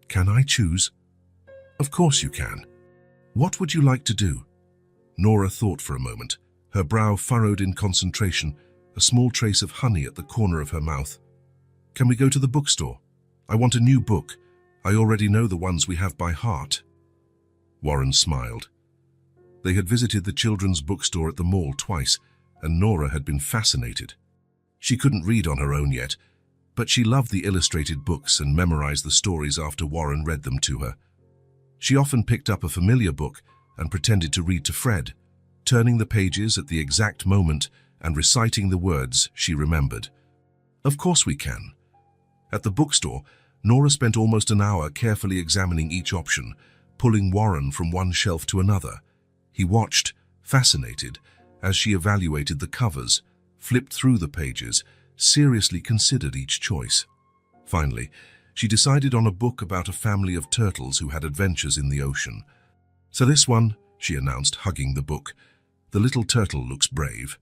"Can I choose?" "Of course you can. What would you like to do?" Nora thought for a moment, her brow furrowed in concentration, a small trace of honey at the corner of her mouth. "Can we go to the bookstore? I want a new book. I already know the ones we have by heart." Warren smiled. They had visited the children's bookstore at the mall twice, and Nora had been fascinated. She couldn't read on her own yet, but she loved the illustrated books and memorized the stories after Warren read them to her. She often picked up a familiar book and pretended to read to Fred, turning the pages at the exact moment and reciting the words she remembered. "Of course we can." At the bookstore, Nora spent almost an hour carefully examining each option, pulling Warren from one shelf to another. He watched, fascinated, as she evaluated the covers, flipped through the pages, seriously considered each choice. Finally, she decided on a book about a family of turtles who had adventures in the ocean. "So this one," she announced, hugging the book. "The little turtle looks brave."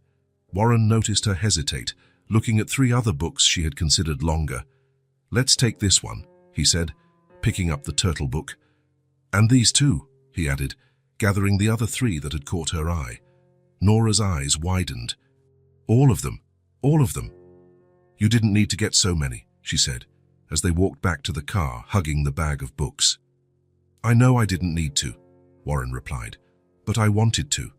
Warren noticed her hesitate, looking at 3 other books she had considered longer. "Let's take this one," he said, picking up the turtle book. "And these too," he added, gathering the other 3 that had caught her eye. Nora's eyes widened. "All of them, all of them." "You didn't need to get so many," she said, as they walked back to the car, hugging the bag of books. "I know I didn't need to," Warren replied, "but I wanted to."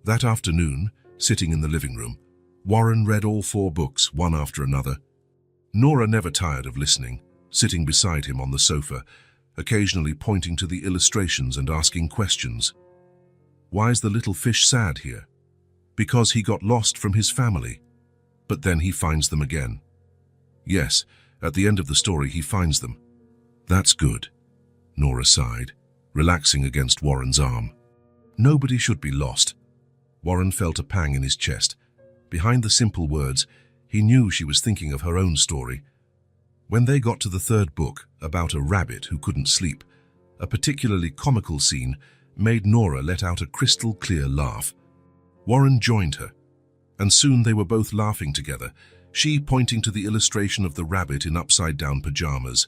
That afternoon, sitting in the living room, Warren read all 4 books, one after another. Nora never tired of listening, sitting beside him on the sofa, occasionally pointing to the illustrations and asking questions. "Why's the little fish sad here?" "Because he got lost from his family. But then he finds them again." "Yes, at the end of the story he finds them." "That's good," Nora sighed, relaxing against Warren's arm. "Nobody should be lost." Warren felt a pang in his chest. Behind the simple words, he knew she was thinking of her own story. When they got to the 3rd book, about a rabbit who couldn't sleep, a particularly comical scene made Nora let out a crystal-clear laugh. Warren joined her, and soon they were both laughing together, she pointing to the illustration of the rabbit in upside-down pajamas,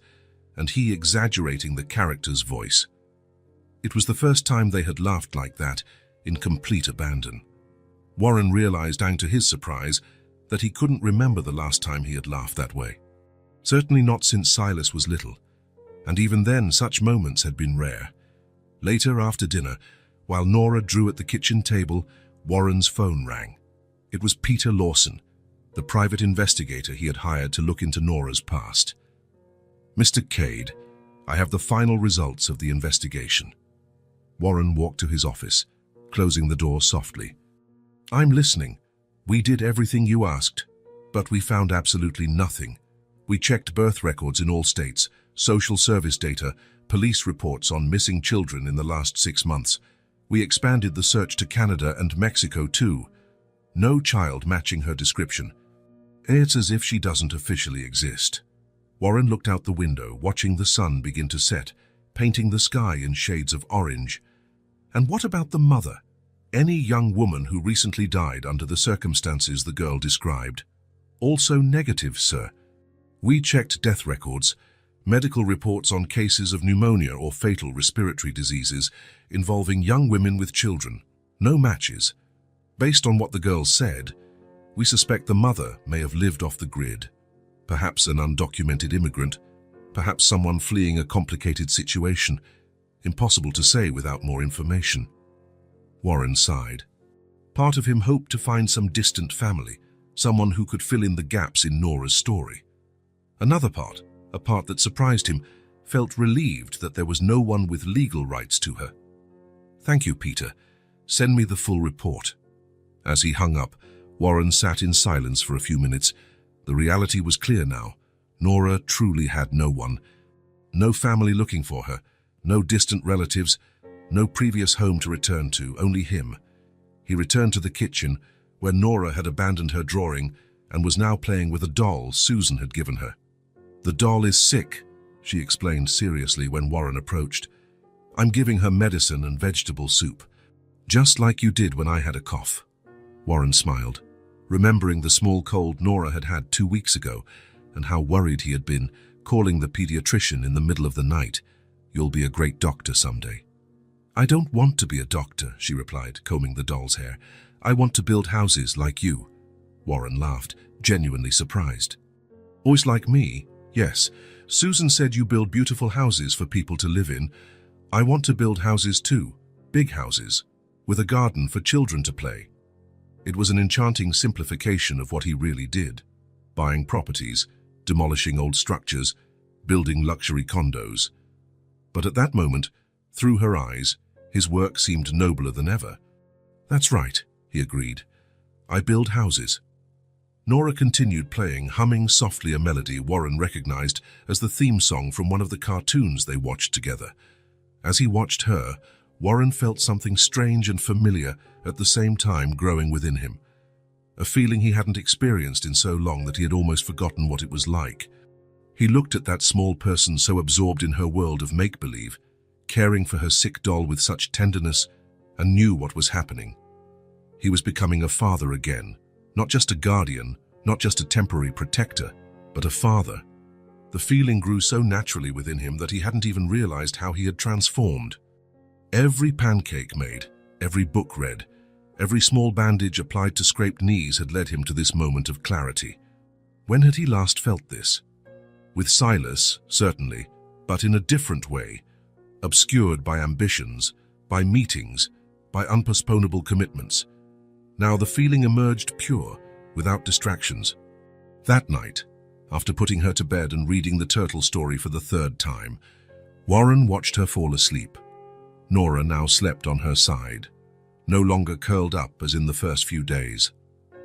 and he exaggerating the character's voice. It was the first time they had laughed like that, in complete abandon. Warren realized, to his surprise, that he couldn't remember the last time he had laughed that way. Certainly not since Silas was little, and even then such moments had been rare. Later, after dinner, while Nora drew at the kitchen table, Warren's phone rang. It was Peter Lawson, the private investigator he had hired to look into Nora's past. "Mr. Cade, I have the final results of the investigation." Warren walked to his office, closing the door softly. "I'm listening. We did everything you asked, but we found absolutely nothing. We checked birth records in all states, social service data, police reports on missing children in the last 6 months. We expanded the search to Canada and Mexico too. No child matching her description. It's as if she doesn't officially exist." Warren looked out the window, watching the sun begin to set, painting the sky in shades of orange. "And what about the mother? Any young woman who recently died under the circumstances the girl described?" "Also negative, sir. We checked death records, medical reports on cases of pneumonia or fatal respiratory diseases involving young women with children. No matches. Based on what the girl said, we suspect the mother may have lived off the grid. Perhaps an undocumented immigrant, perhaps someone fleeing a complicated situation. Impossible to say without more information." Warren sighed. Part of him hoped to find some distant family, someone who could fill in the gaps in Nora's story. Another part, a part that surprised him, felt relieved that there was no one with legal rights to her. "Thank you, Peter. Send me the full report." As he hung up, Warren sat in silence for a few minutes. The reality was clear now. Nora truly had no one. No family looking for her, no distant relatives, no previous home to return to, only him. He returned to the kitchen, where Nora had abandoned her drawing and was now playing with a doll Susan had given her. "The doll is sick," she explained seriously when Warren approached. "I'm giving her medicine and vegetable soup, just like you did when I had a cough." Warren smiled, remembering the small cold Nora had had 2 weeks ago and how worried he had been, calling the pediatrician in the middle of the night. "You'll be a great doctor someday." "I don't want to be a doctor," she replied, combing the doll's hair. "I want to build houses like you." Warren laughed, genuinely surprised. "Always like me? Yes. Susan said you build beautiful houses for people to live in. I want to build houses too, big houses, with a garden for children to play." It was an enchanting simplification of what he really did. Buying properties, demolishing old structures, building luxury condos. But at that moment, through her eyes, his work seemed nobler than ever. "That's right," he agreed. "I build houses." Nora continued playing, humming softly a melody Warren recognized as the theme song from one of the cartoons they watched together. As he watched her, Warren felt something strange and familiar at the same time growing within him. A feeling he hadn't experienced in so long that he had almost forgotten what it was like. He looked at that small person so absorbed in her world of make-believe, caring for her sick doll with such tenderness, and knew what was happening. He was becoming a father again, not just a guardian, not just a temporary protector, but a father. The feeling grew so naturally within him that he hadn't even realized how he had transformed. Every pancake made, every book read, every small bandage applied to scraped knees had led him to this moment of clarity. When had he last felt this? With Silas, certainly, but in a different way, obscured by ambitions, by meetings, by unpostponable commitments. Now the feeling emerged pure, without distractions. That night, after putting her to bed and reading the turtle story for the third time, Warren watched her fall asleep. Nora now slept on her side, no longer curled up as in the first few days.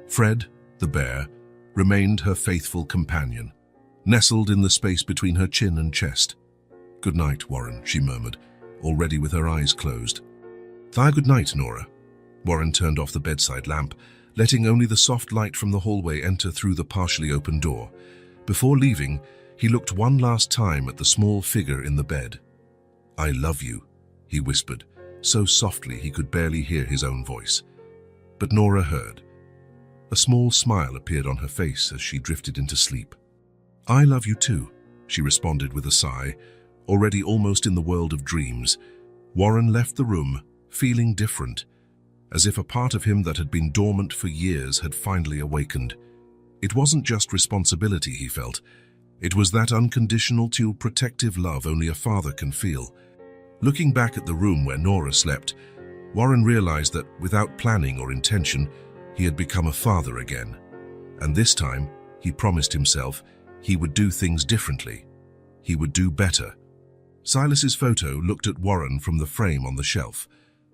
Fred, the bear, remained her faithful companion, nestled in the space between her chin and chest. "Good night, Warren," she murmured, already with her eyes closed. "Good night, Nora." Warren turned off the bedside lamp, letting only the soft light from the hallway enter through the partially open door. Before leaving, he looked one last time at the small figure in the bed. "I love you," he whispered, so softly he could barely hear his own voice. But Nora heard. A small smile appeared on her face as she drifted into sleep. "I love you too," she responded with a sigh, already almost in the world of dreams. Warren left the room, feeling different, as if a part of him that had been dormant for years had finally awakened. It wasn't just responsibility he felt. It was that unconditional, protective love only a father can feel. Looking back at the room where Nora slept, Warren realized that, without planning or intention, he had become a father again. And this time, he promised himself he would do things differently. He would do better. Silas's photo looked at Warren from the frame on the shelf,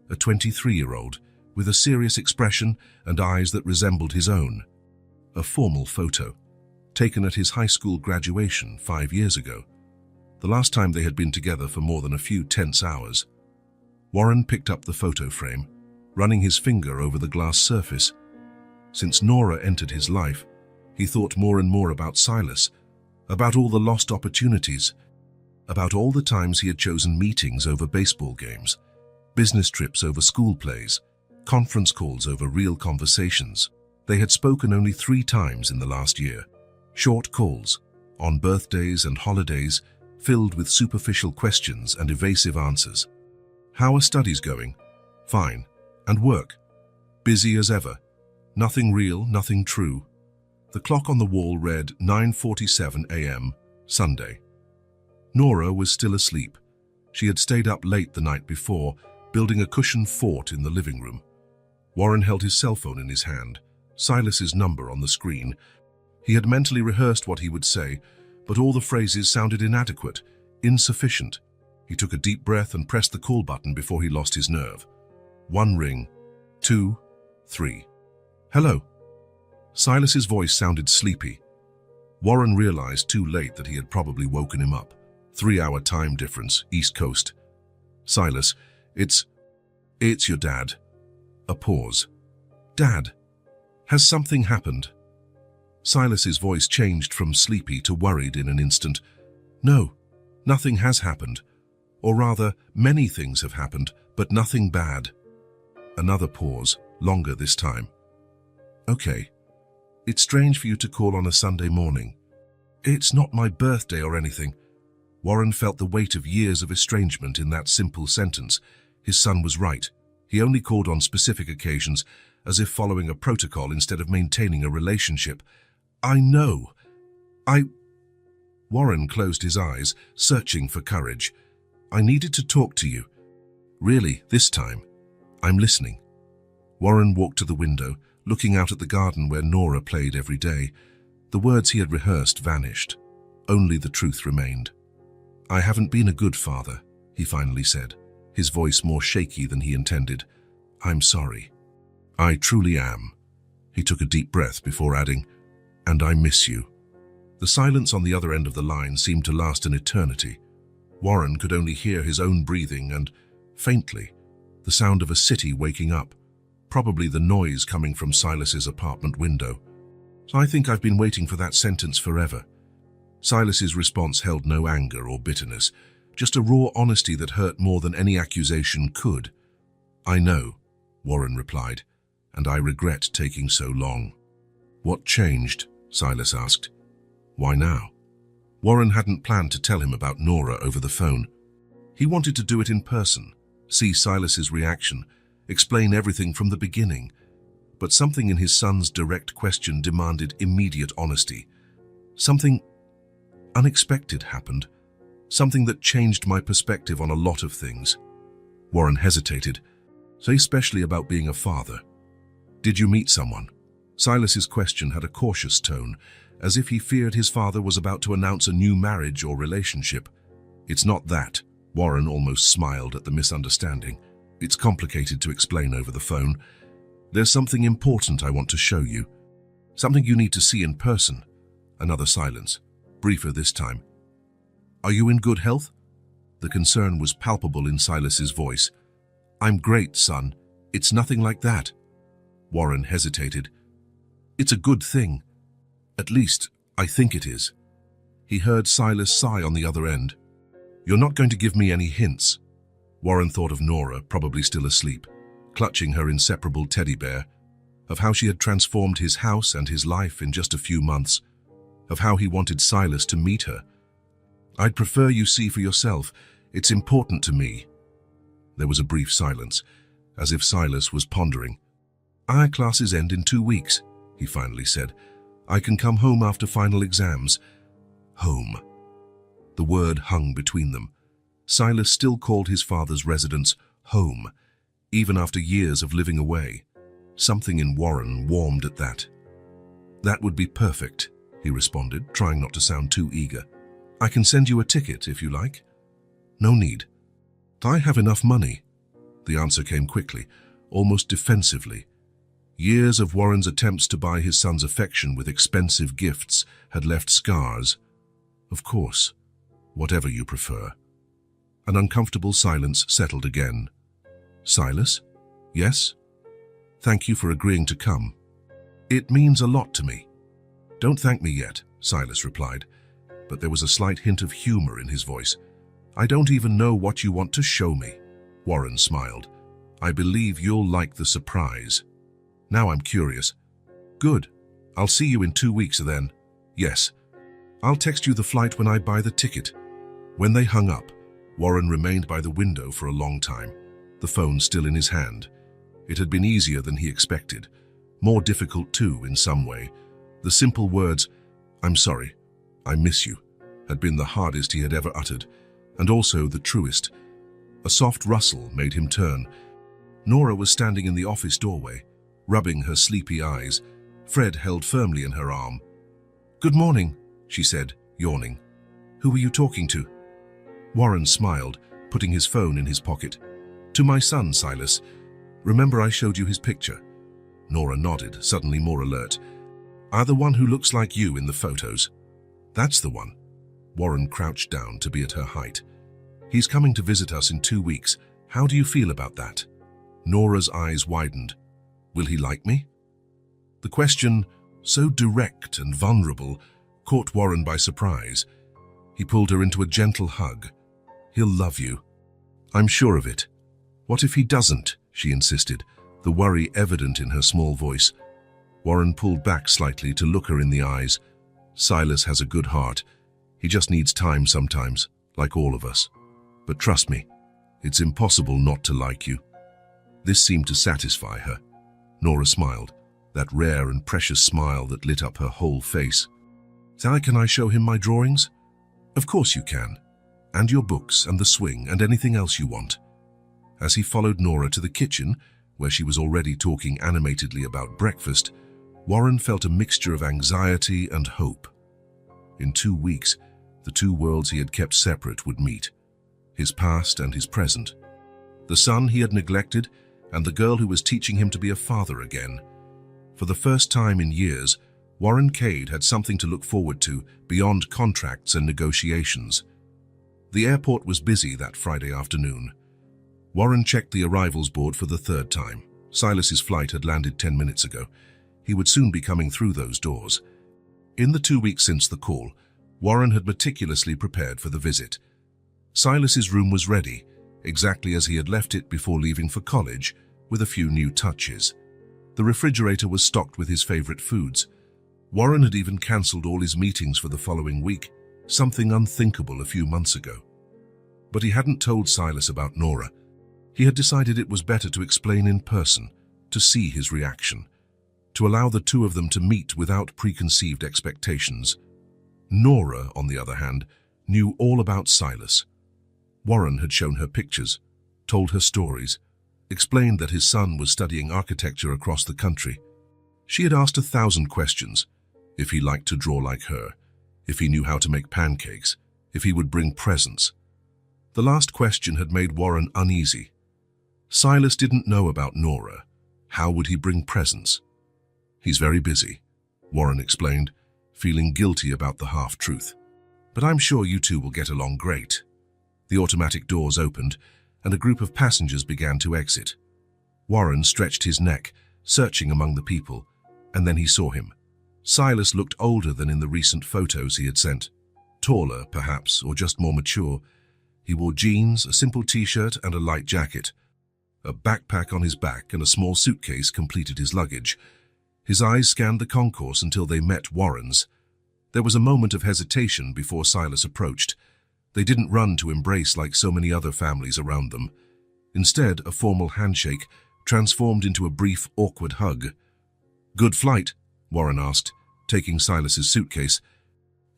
a 23-year-old, with a serious expression and eyes that resembled his own. A formal photo, taken at his high school graduation 5 years ago, the last time they had been together for more than a few tense hours. Warren picked up the photo frame, running his finger over the glass surface. Since Nora entered his life, he thought more and more about Silas, about all the lost opportunities, about all the times he had chosen meetings over baseball games, business trips over school plays, conference calls over real conversations. They had spoken only 3 times in the last year. Short calls, on birthdays and holidays, filled with superficial questions and evasive answers. "How are studies going?" "Fine." "And work?" "Busy as ever." Nothing real, nothing true. The clock on the wall read 9:47 a.m., Sunday. Nora was still asleep. She had stayed up late the night before, building a cushioned fort in the living room. Warren held his cell phone in his hand, Silas's number on the screen. He had mentally rehearsed what he would say, but all the phrases sounded inadequate, insufficient. He took a deep breath and pressed the call button before he lost his nerve. 1 ring, 2, 3. "Hello." Silas's voice sounded sleepy. Warren realized too late that he had probably woken him up. 3-hour time difference, East Coast. "Silas, it's your dad." A pause. "Dad, has something happened?" Silas's voice changed from sleepy to worried in an instant. "No, nothing has happened. Or rather, many things have happened, but nothing bad." Another pause, longer this time. "Okay. It's strange for you to call on a Sunday morning." "It's not my birthday or anything." Warren felt the weight of years of estrangement in that simple sentence. His son was right. He only called on specific occasions, as if following a protocol instead of maintaining a relationship. "I know. Warren closed his eyes, searching for courage. "I needed to talk to you. Really, this time. I'm listening." Warren walked to the window, looking out at the garden where Nora played every day. The words he had rehearsed vanished. Only the truth remained. "I haven't been a good father," he finally said, his voice more shaky than he intended. "I'm sorry." "I truly am." He took a deep breath before adding, "And I miss you." The silence on the other end of the line seemed to last an eternity. Warren could only hear his own breathing and, faintly, the sound of a city waking up, probably the noise coming from Silas's apartment window. "I think I've been waiting for that sentence forever." Silas's response held no anger or bitterness, just a raw honesty that hurt more than any accusation could. I know, Warren replied, and I regret taking so long. What changed? Silas asked. Why now? Warren hadn't planned to tell him about Nora over the phone. He wanted to do it in person, see Silas's reaction, explain everything from the beginning. But something in his son's direct question demanded immediate honesty. Something unexpected happened, something that changed my perspective on a lot of things. Warren hesitated, especially about being a father. Did you meet someone? Silas's question had a cautious tone, as if he feared his father was about to announce a new marriage or relationship. It's not that. Warren almost smiled at the misunderstanding. It's complicated to explain over the phone. There's something important I want to show you. Something you need to see in person. Another silence, briefer this time. Are you in good health? The concern was palpable in Silas's voice. I'm great, son. It's nothing like that. Warren hesitated. It's a good thing. At least, I think it is. He heard Silas sigh on the other end. You're not going to give me any hints. Warren thought of Nora, probably still asleep, clutching her inseparable teddy bear, of how she had transformed his house and his life in just a few months, of how he wanted Silas to meet her. I'd prefer you see for yourself. It's important to me. There was a brief silence, as if Silas was pondering. Our classes end in 2 weeks, he finally said. I can come home after final exams. Home. The word hung between them. Silas still called his father's residence home, even after years of living away. Something in Warren warmed at that. That would be perfect, he responded, trying not to sound too eager. I can send you a ticket if you like. No need. I have enough money. The answer came quickly, almost defensively. Years of Warren's attempts to buy his son's affection with expensive gifts had left scars. Of course, whatever you prefer. An uncomfortable silence settled again. Silas? Yes? Thank you for agreeing to come. It means a lot to me. Don't thank me yet, Silas replied, but there was a slight hint of humor in his voice. I don't even know what you want to show me. Warren smiled. I believe you'll like the surprise. Now I'm curious. Good. I'll see you in 2 weeks then. Yes. I'll text you the flight when I buy the ticket. When they hung up, Warren remained by the window for a long time, the phone still in his hand. It had been easier than he expected, more difficult too in some way. The simple words, I'm sorry, I miss you, had been the hardest he had ever uttered, and also the truest. A soft rustle made him turn. Nora was standing in the office doorway, rubbing her sleepy eyes. Fred held firmly in her arm. Good morning, she said, yawning. Who were you talking to? Warren smiled, putting his phone in his pocket. To my son, Silas. Remember I showed you his picture? Nora nodded, suddenly more alert. The one who looks like you in the photos. That's the one. Warren crouched down to be at her height. He's coming to visit us in 2 weeks. How do you feel about that? Nora's eyes widened. Will he like me? The question, so direct and vulnerable, caught Warren by surprise. He pulled her into a gentle hug. He'll love you. I'm sure of it. What if he doesn't? She insisted, the worry evident in her small voice. Warren pulled back slightly to look her in the eyes. Silas has a good heart. He just needs time sometimes, like all of us. But trust me, it's impossible not to like you. This seemed to satisfy her. Nora smiled, that rare and precious smile that lit up her whole face. Can I show him my drawings? Of course you can. And your books and the swing and anything else you want. As he followed Nora to the kitchen, where she was already talking animatedly about breakfast, Warren felt a mixture of anxiety and hope. In 2 weeks, the two worlds he had kept separate would meet, his past and his present. The son he had neglected and the girl who was teaching him to be a father again. For the first time in years, Warren Cade had something to look forward to beyond contracts and negotiations. The airport was busy that Friday afternoon. Warren checked the arrivals board for the 3rd time. Silas's flight had landed 10 minutes ago. He would soon be coming through those doors. In the 2 weeks since the call, Warren had meticulously prepared for the visit. Silas's room was ready, exactly as he had left it before leaving for college, with a few new touches. The refrigerator was stocked with his favorite foods. Warren had even cancelled all his meetings for the following week, something unthinkable a few months ago. But he hadn't told Silas about Nora. He had decided it was better to explain in person, to see his reaction, to allow the two of them to meet without preconceived expectations. Nora, on the other hand, knew all about Silas. Warren had shown her pictures, told her stories, explained that his son was studying architecture across the country. She had asked 1,000 questions: if he liked to draw like her, if he knew how to make pancakes, if he would bring presents. The last question had made Warren uneasy. Silas didn't know about Nora. How would he bring presents? "He's very busy," Warren explained, feeling guilty about the half-truth. "But I'm sure you two will get along great." The automatic doors opened, and a group of passengers began to exit. Warren stretched his neck, searching among the people, and then he saw him. Silas looked older than in the recent photos he had sent. Taller, perhaps, or just more mature. He wore jeans, a simple t-shirt, and a light jacket. A backpack on his back and a small suitcase completed his luggage. His eyes scanned the concourse until they met Warren's. There was a moment of hesitation before Silas approached. They didn't run to embrace like so many other families around them. Instead, a formal handshake transformed into a brief, awkward hug. "Good flight?" Warren asked, taking Silas's suitcase.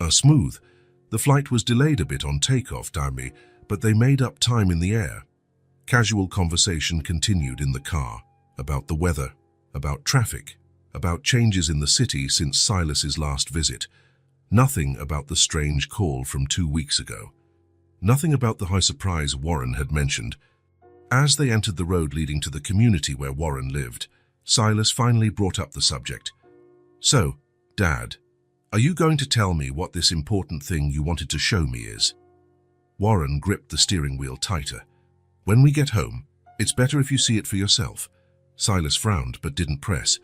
Smooth. The flight was delayed a bit on takeoff, Dami, but they made up time in the air." Casual conversation continued in the car, about the weather, about traffic, about changes in the city since Silas's last visit. Nothing about the strange call from 2 weeks ago. Nothing about the high surprise Warren had mentioned. As they entered the road leading to the community where Warren lived, Silas finally brought up the subject. "So, Dad, are you going to tell me what this important thing you wanted to show me is?" Warren gripped the steering wheel tighter. "When we get home, it's better if you see it for yourself." Silas frowned but didn't press.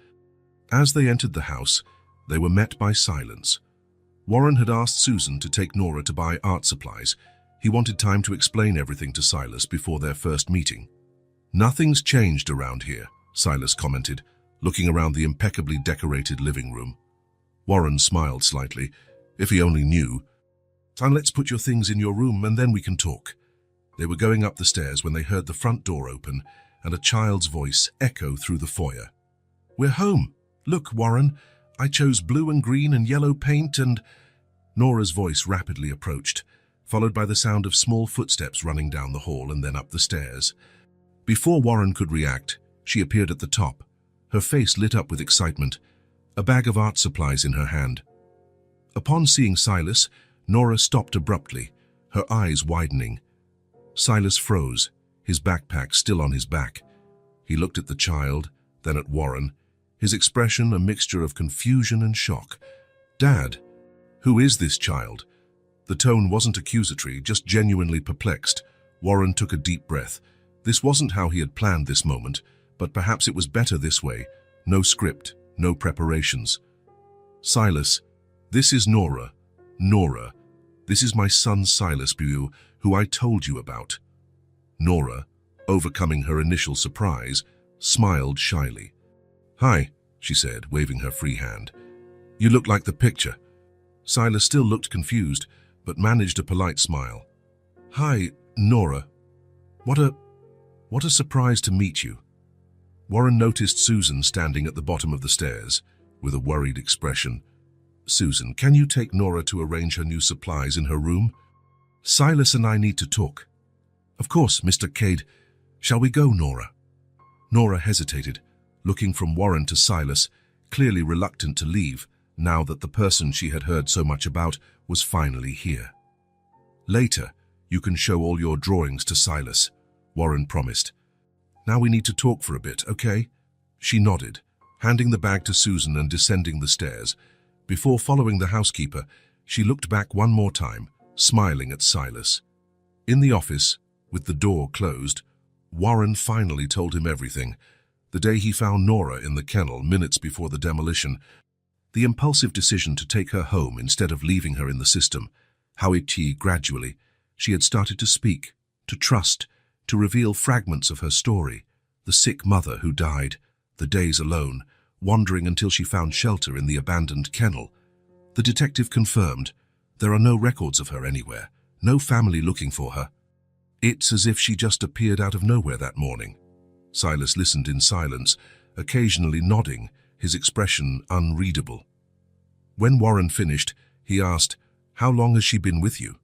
As they entered the house, they were met by silence. Warren had asked Susan to take Nora to buy art supplies. He wanted time to explain everything to Silas before their first meeting. "Nothing's changed around here," Silas commented, looking around the impeccably decorated living room. Warren smiled slightly. If he only knew. "Son, let's put your things in your room and then we can talk." They were going up the stairs when they heard the front door open and a child's voice echo through the foyer. "We're home. Look, Warren, I chose blue and green and yellow paint and—" Nora's voice rapidly approached, followed by the sound of small footsteps running down the hall and then up the stairs. Before Warren could react, she appeared at the top, her face lit up with excitement, a bag of art supplies in her hand. Upon seeing Silas, Nora stopped abruptly, her eyes widening. Silas froze, his backpack still on his back. He looked at the child, then at Warren, his expression a mixture of confusion and shock. "Dad, who is this child?" The tone wasn't accusatory, just genuinely perplexed. Warren took a deep breath. This wasn't how he had planned this moment, but perhaps it was better this way. No script, no preparations. "Silas, this is Nora. Nora, this is my son Silas Bew, who I told you about." Nora, overcoming her initial surprise, smiled shyly. "Hi," she said, waving her free hand. "You look like the picture." Silas still looked confused, but managed a polite smile. "Hi, Nora. What a surprise to meet you." Warren noticed Susan standing at the bottom of the stairs, with a worried expression. "Susan, can you take Nora to arrange her new supplies in her room? Silas and I need to talk." "Of course, Mr. Cade. Shall we go, Nora?" Nora hesitated, looking from Warren to Silas, clearly reluctant to leave, now that the person she had heard so much about was finally here. "Later, you can show all your drawings to Silas," Warren promised. "Now we need to talk for a bit, okay?" She nodded, handing the bag to Susan and descending the stairs. Before following the housekeeper, she looked back one more time, smiling at Silas. In the office, with the door closed, Warren finally told him everything. The day he found Nora in the kennel minutes before the demolition, the impulsive decision to take her home instead of leaving her in the system, how gradually she had started to speak, to trust, to reveal fragments of her story, the sick mother who died, the days alone, wandering until she found shelter in the abandoned kennel. The detective confirmed, there are no records of her anywhere, no family looking for her. It's as if she just appeared out of nowhere that morning. Silas listened in silence, occasionally nodding, his expression unreadable. When Warren finished, he asked, "How long has she been with you?"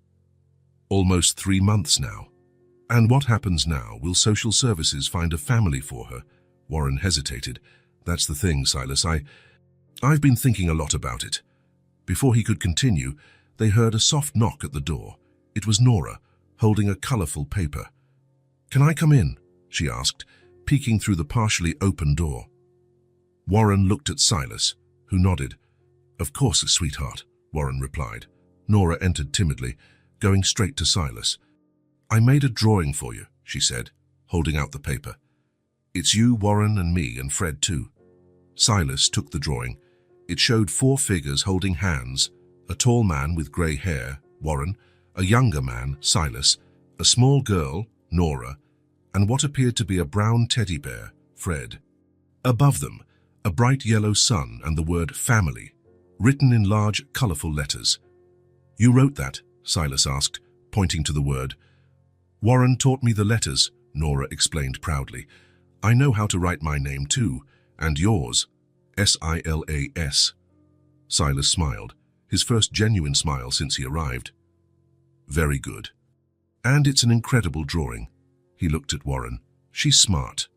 "Almost 3 months now." "And what happens now? Will social services find a family for her?" Warren hesitated. "That's the thing, Silas. I've been thinking a lot about it." Before he could continue, they heard a soft knock at the door. It was Nora, holding a colorful paper. "Can I come in?" she asked, peeking through the partially open door. Warren looked at Silas, who nodded. "Of course, sweetheart," Warren replied. Nora entered timidly, going straight to Silas. "I made a drawing for you," she said, holding out the paper. "It's you, Warren, and me, and Fred too." Silas took the drawing. It showed 4 figures holding hands, a tall man with grey hair, Warren, a younger man, Silas, a small girl, Nora, and what appeared to be a brown teddy bear, Fred. Above them, a bright yellow sun and the word family, written in large, colourful letters. "You wrote that?" Silas asked, pointing to the word. "Warren taught me the letters," Nora explained proudly. "I know how to write my name too, and yours, Silas. Silas smiled, his first genuine smile since he arrived. "Very good. And it's an incredible drawing." He looked at Warren. "She's smart."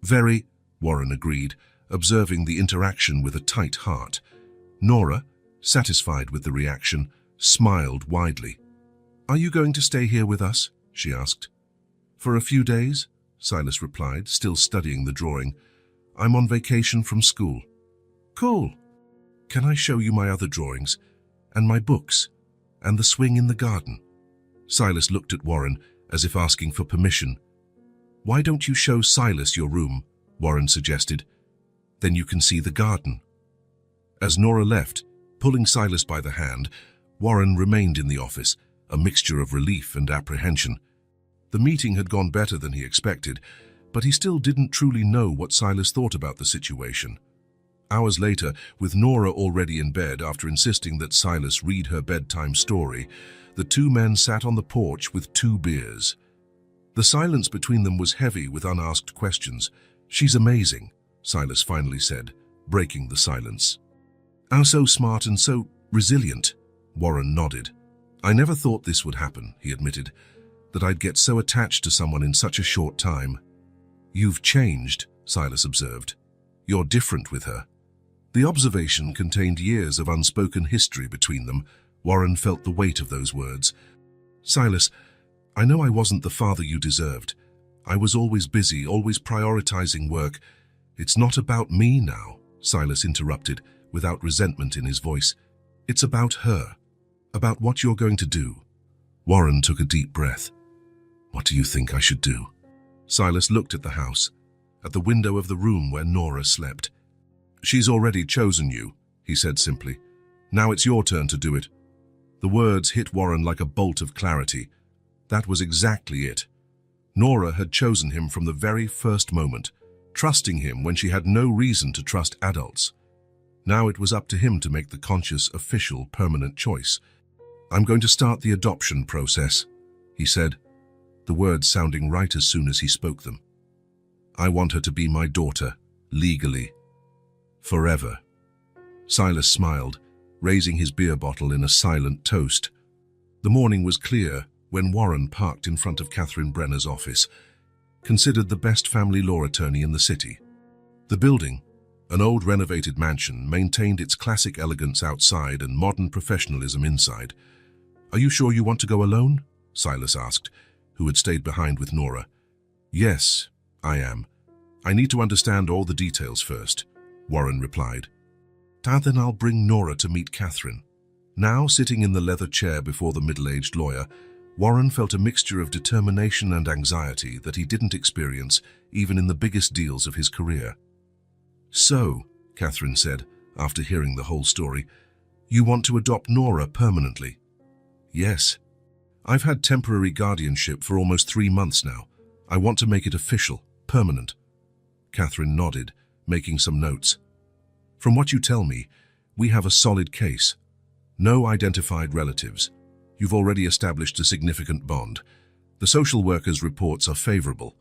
"Very," Warren agreed, observing the interaction with a tight heart. Nora, satisfied with the reaction, smiled widely. "Are you going to stay here with us?" she asked. "For a few days," Silas replied, still studying the drawing. "I'm on vacation from school." "Cool. Can I show you my other drawings, and my books, and the swing in the garden?" Silas looked at Warren as if asking for permission. "Why don't you show Silas your room?" Warren suggested. "Then you can see the garden." As Nora left, pulling Silas by the hand, Warren remained in the office, a mixture of relief and apprehension. The meeting had gone better than he expected, but he still didn't truly know what Silas thought about the situation. Hours later, with Nora already in bed after insisting that Silas read her bedtime story, the 2 men sat on the porch with 2 beers. The silence between them was heavy with unasked questions. "She's amazing," Silas finally said, breaking the silence. "Oh, so smart and so resilient," Warren nodded. "I never thought this would happen," he admitted, "that I'd get so attached to someone in such a short time." "You've changed," Silas observed. "You're different with her." The observation contained years of unspoken history between them. Warren felt the weight of those words. "Silas, I know I wasn't the father you deserved. I was always busy, always prioritizing work. It's not about me now," Silas interrupted, without resentment in his voice. "It's about her, about what you're going to do." Warren took a deep breath. "What do you think I should do?" Silas looked at the house, at the window of the room where Nora slept. "She's already chosen you," he said simply. "Now it's your turn to do it." The words hit Warren like a bolt of clarity. That was exactly it. Nora had chosen him from the very first moment, trusting him when she had no reason to trust adults. Now it was up to him to make the conscious, official, permanent choice. "I'm going to start the adoption process," he said, the words sounding right as soon as he spoke them. "I want her to be my daughter, legally. Forever." Silas smiled, raising his beer bottle in a silent toast. The morning was clear when Warren parked in front of Catherine Brenner's office, considered the best family law attorney in the city. The building, an old renovated mansion, maintained its classic elegance outside and modern professionalism inside. "Are you sure you want to go alone?" Silas asked, who had stayed behind with Nora. "Yes, I am. I need to understand all the details first," Warren replied. "Then I'll bring Nora to meet Catherine." Now sitting in the leather chair before the middle-aged lawyer, Warren felt a mixture of determination and anxiety that he didn't experience even in the biggest deals of his career. "So," Catherine said, after hearing the whole story, "you want to adopt Nora permanently?" "Yes. I've had temporary guardianship for almost 3 months now. I want to make it official, permanent. Catherine nodded, making some notes. From what you tell me, we have a solid case. No identified relatives. You've already established a significant bond. The social worker's reports are favorable.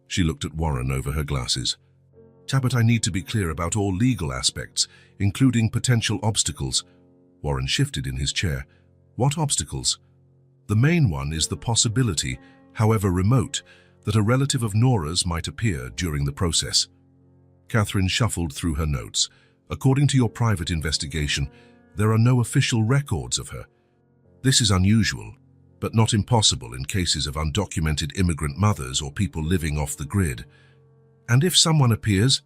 She looked at Warren over her glasses. But I need to be clear about all legal aspects, including potential obstacles. Warren shifted in his chair. What obstacles? The main one is the possibility, however remote, that a relative of Nora's might appear during the process. Catherine shuffled through her notes. According to your private investigation, there are no official records of her. This is unusual, but not impossible in cases of undocumented immigrant mothers or people living off the grid. And if someone appears,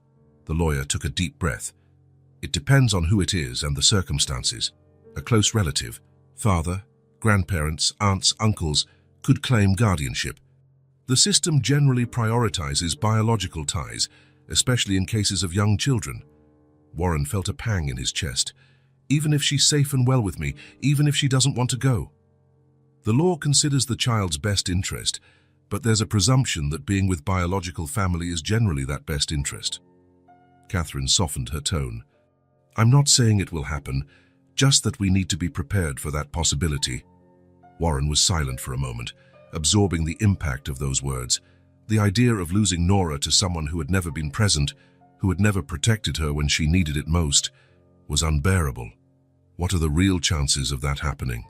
the lawyer took a deep breath. It depends on who it is and the circumstances. A close relative, father, grandparents, aunts, uncles, could claim guardianship. The system generally prioritizes biological ties, especially in cases of young children. Warren felt a pang in his chest. Even if she's safe and well with me, even if she doesn't want to go. The law considers the child's best interest, but there's a presumption that being with biological family is generally that best interest. Catherine softened her tone. I'm not saying it will happen, just that we need to be prepared for that possibility. Warren was silent for a moment, absorbing the impact of those words. The idea of losing Nora to someone who had never been present, who had never protected her when she needed it most, was unbearable. What are the real chances of that happening?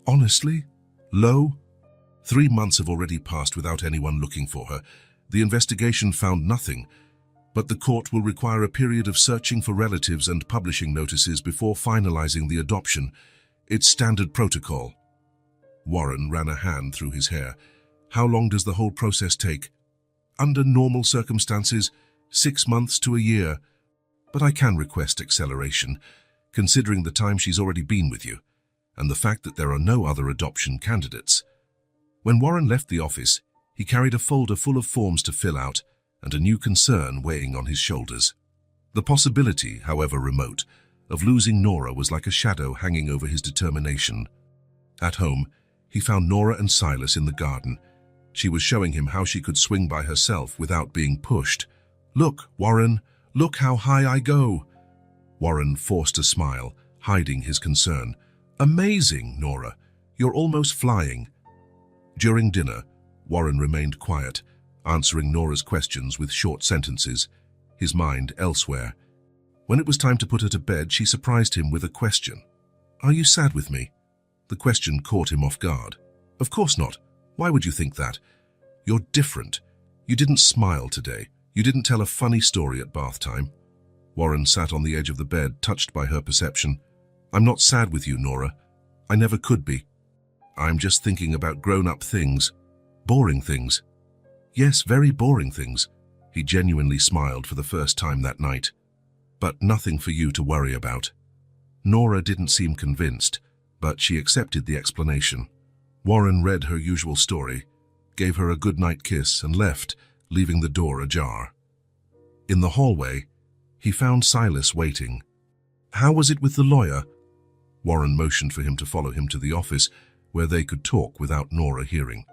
Honestly, low. 3 months have already passed without anyone looking for her. The investigation found nothing, but the court will require a period of searching for relatives and publishing notices before finalizing the adoption. It's standard protocol. Warren ran a hand through his hair. How long does the whole process take? Under normal circumstances, 6 months to a year. But I can request acceleration, considering the time she's already been with you, and the fact that there are no other adoption candidates. When Warren left the office, he carried a folder full of forms to fill out and a new concern weighing on his shoulders. The possibility, however remote, of losing Nora was like a shadow hanging over his determination. At home, he found Nora and Silas in the garden. She was showing him how she could swing by herself without being pushed. Look, Warren, look how high I go. Warren forced a smile, hiding his concern. Amazing, Nora. You're almost flying. During dinner, Warren remained quiet, answering Nora's questions with short sentences, his mind elsewhere. When it was time to put her to bed, she surprised him with a question. Are you sad with me? The question caught him off guard. Of course not. Why would you think that? You're different. You didn't smile today. You didn't tell a funny story at bath time. Warren sat on the edge of the bed, touched by her perception. I'm not sad with you, Nora. I never could be. I'm just thinking about grown-up things. Boring things. Yes, very boring things. He genuinely smiled for the first time that night. But nothing for you to worry about. Nora didn't seem convinced, but she accepted the explanation. Warren read her usual story, gave her a goodnight kiss and left, leaving the door ajar. In the hallway, he found Silas waiting. How was it with the lawyer? Warren motioned for him to follow him to the office, where they could talk without Nora hearing.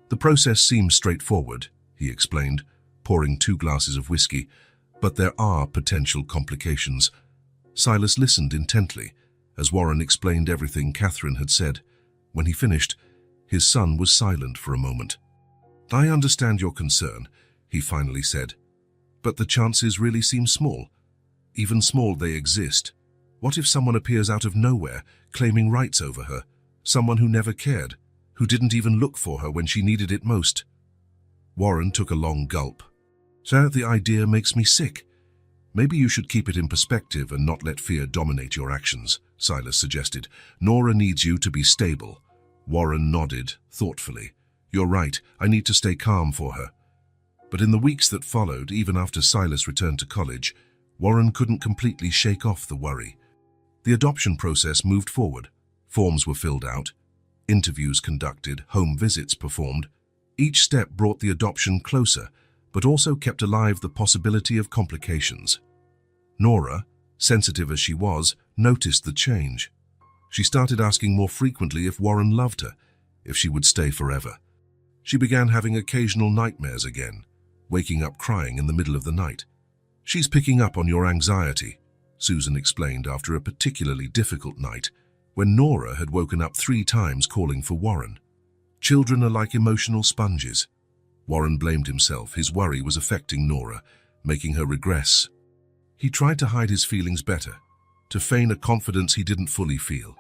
The process seems straightforward, he explained, pouring 2 glasses of whiskey, but there are potential complications. Silas listened intently, as Warren explained everything Catherine had said. When he finished, his son was silent for a moment. I understand your concern, he finally said, but the chances really seem small. Even small, they exist. What if someone appears out of nowhere, claiming rights over her? Someone who never cared, who didn't even look for her when she needed it most. Warren took a long gulp. Sir, the idea makes me sick. Maybe you should keep it in perspective and not let fear dominate your actions, Silas suggested. Nora needs you to be stable. Warren nodded, thoughtfully. You're right, I need to stay calm for her. But in the weeks that followed, even after Silas returned to college, Warren couldn't completely shake off the worry. The adoption process moved forward. Forms were filled out, interviews conducted, home visits performed. Each step brought the adoption closer, but also kept alive the possibility of complications. Nora, sensitive as she was, noticed the change. She started asking more frequently if Warren loved her, if she would stay forever. She began having occasional nightmares again, waking up crying in the middle of the night. "She's picking up on your anxiety," Susan explained after a particularly difficult night when Nora had woken up 3 times calling for Warren. Children are like emotional sponges. Warren blamed himself. His worry was affecting Nora, making her regress. He tried to hide his feelings better, to feign a confidence he didn't fully feel,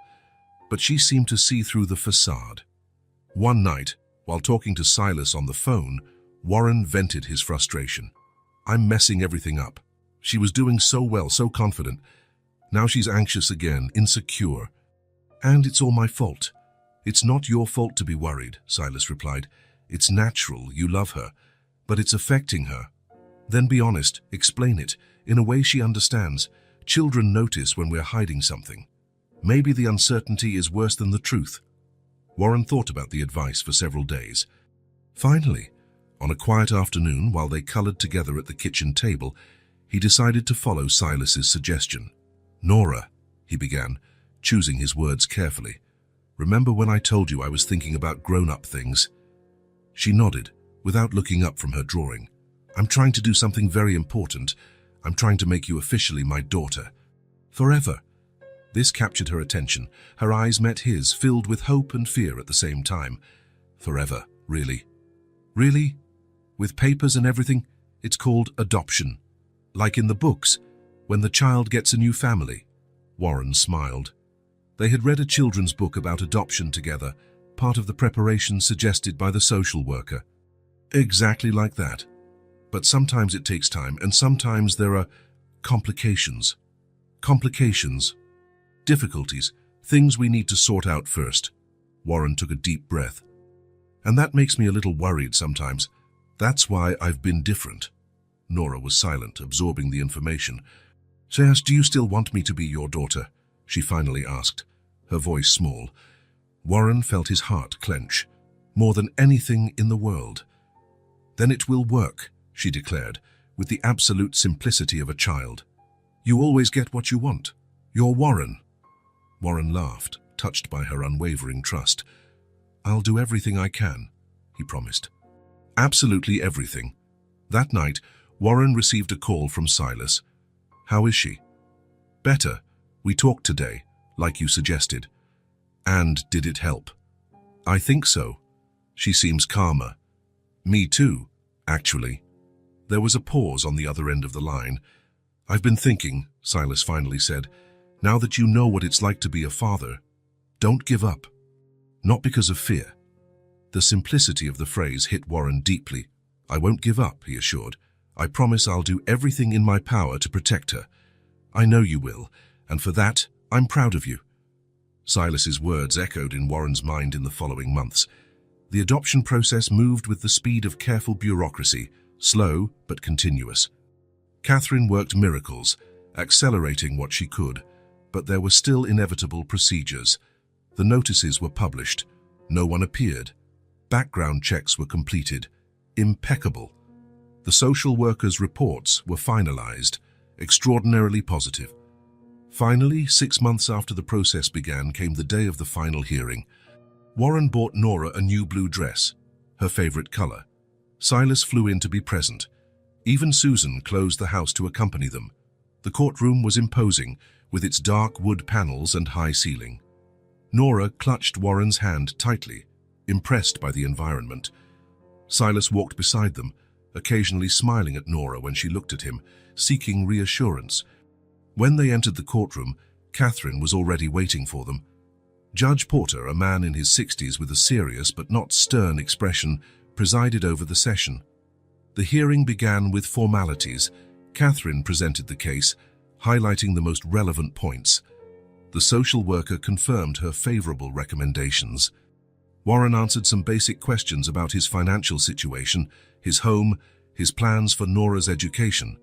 but she seemed to see through the facade. One night, while talking to Silas on the phone, Warren vented his frustration. "I'm messing everything up. She was doing so well, so confident. Now she's anxious again, insecure. And it's all my fault." "It's not your fault to be worried," Silas replied. "It's natural, you love her, but it's affecting her. Then be honest, explain it, in a way she understands. Children notice when we're hiding something. Maybe the uncertainty is worse than the truth." Warren thought about the advice for several days. Finally, on a quiet afternoon while they colored together at the kitchen table, he decided to follow Silas's suggestion. "Nora," he began, choosing his words carefully, "remember when I told you I was thinking about grown-up things?" She nodded, without looking up from her drawing. "I'm trying to do something very important. I'm trying to make you officially my daughter. Forever." This captured her attention. Her eyes met his, filled with hope and fear at the same time. "Forever, really?" "Really? With papers and everything? It's called adoption. Like in the books, when the child gets a new family." Warren smiled. They had read a children's book about adoption together, part of the preparation suggested by the social worker. "Exactly like that. But sometimes it takes time, and sometimes there are complications. Complications. Difficulties. Things we need to sort out first." Warren took a deep breath. "And that makes me a little worried sometimes. That's why I've been different." Nora was silent, absorbing the information. "Sayas, do you still want me to be your daughter?" she finally asked, her voice small. Warren felt his heart clench, more than anything in the world. "Then it will work," she declared, with the absolute simplicity of a child. "You always get what you want. You're Warren." Warren laughed, touched by her unwavering trust. "I'll do everything I can," he promised. Absolutely everything. That night, Warren received a call from Silas. "How is she?" "Better. We talked today, like you suggested." "And did it help?" "I think so. She seems calmer." "Me too, actually." There was a pause on the other end of the line. "I've been thinking," Silas finally said, "now that you know what it's like to be a father, don't give up." Not because of fear. The simplicity of the phrase hit Warren deeply. "I won't give up," he assured. "I promise I'll do everything in my power to protect her. I know you will, and for that, I'm proud of you." Silas's words echoed in Warren's mind in the following months. The adoption process moved with the speed of careful bureaucracy, slow but continuous. Catherine worked miracles, accelerating what she could, but there were still inevitable procedures. The notices were published. No one appeared. Background checks were completed. Impeccable. The social workers' reports were finalized, extraordinarily positive. Finally, 6 months after the process began, came the day of the final hearing. Warren bought Nora a new blue dress, her favorite color. Silas flew in to be present. Even Susan closed the house to accompany them. The courtroom was imposing, with its dark wood panels and high ceiling. Nora clutched Warren's hand tightly, impressed by the environment. Silas walked beside them, occasionally smiling at Nora when she looked at him, seeking reassurance. When they entered the courtroom, Catherine was already waiting for them. Judge Porter, a man in his 60s with a serious but not stern expression, presided over the session. The hearing began with formalities. Catherine presented the case, highlighting the most relevant points. The social worker confirmed her favorable recommendations. Warren answered some basic questions about his financial situation, his home, his plans for Nora's education.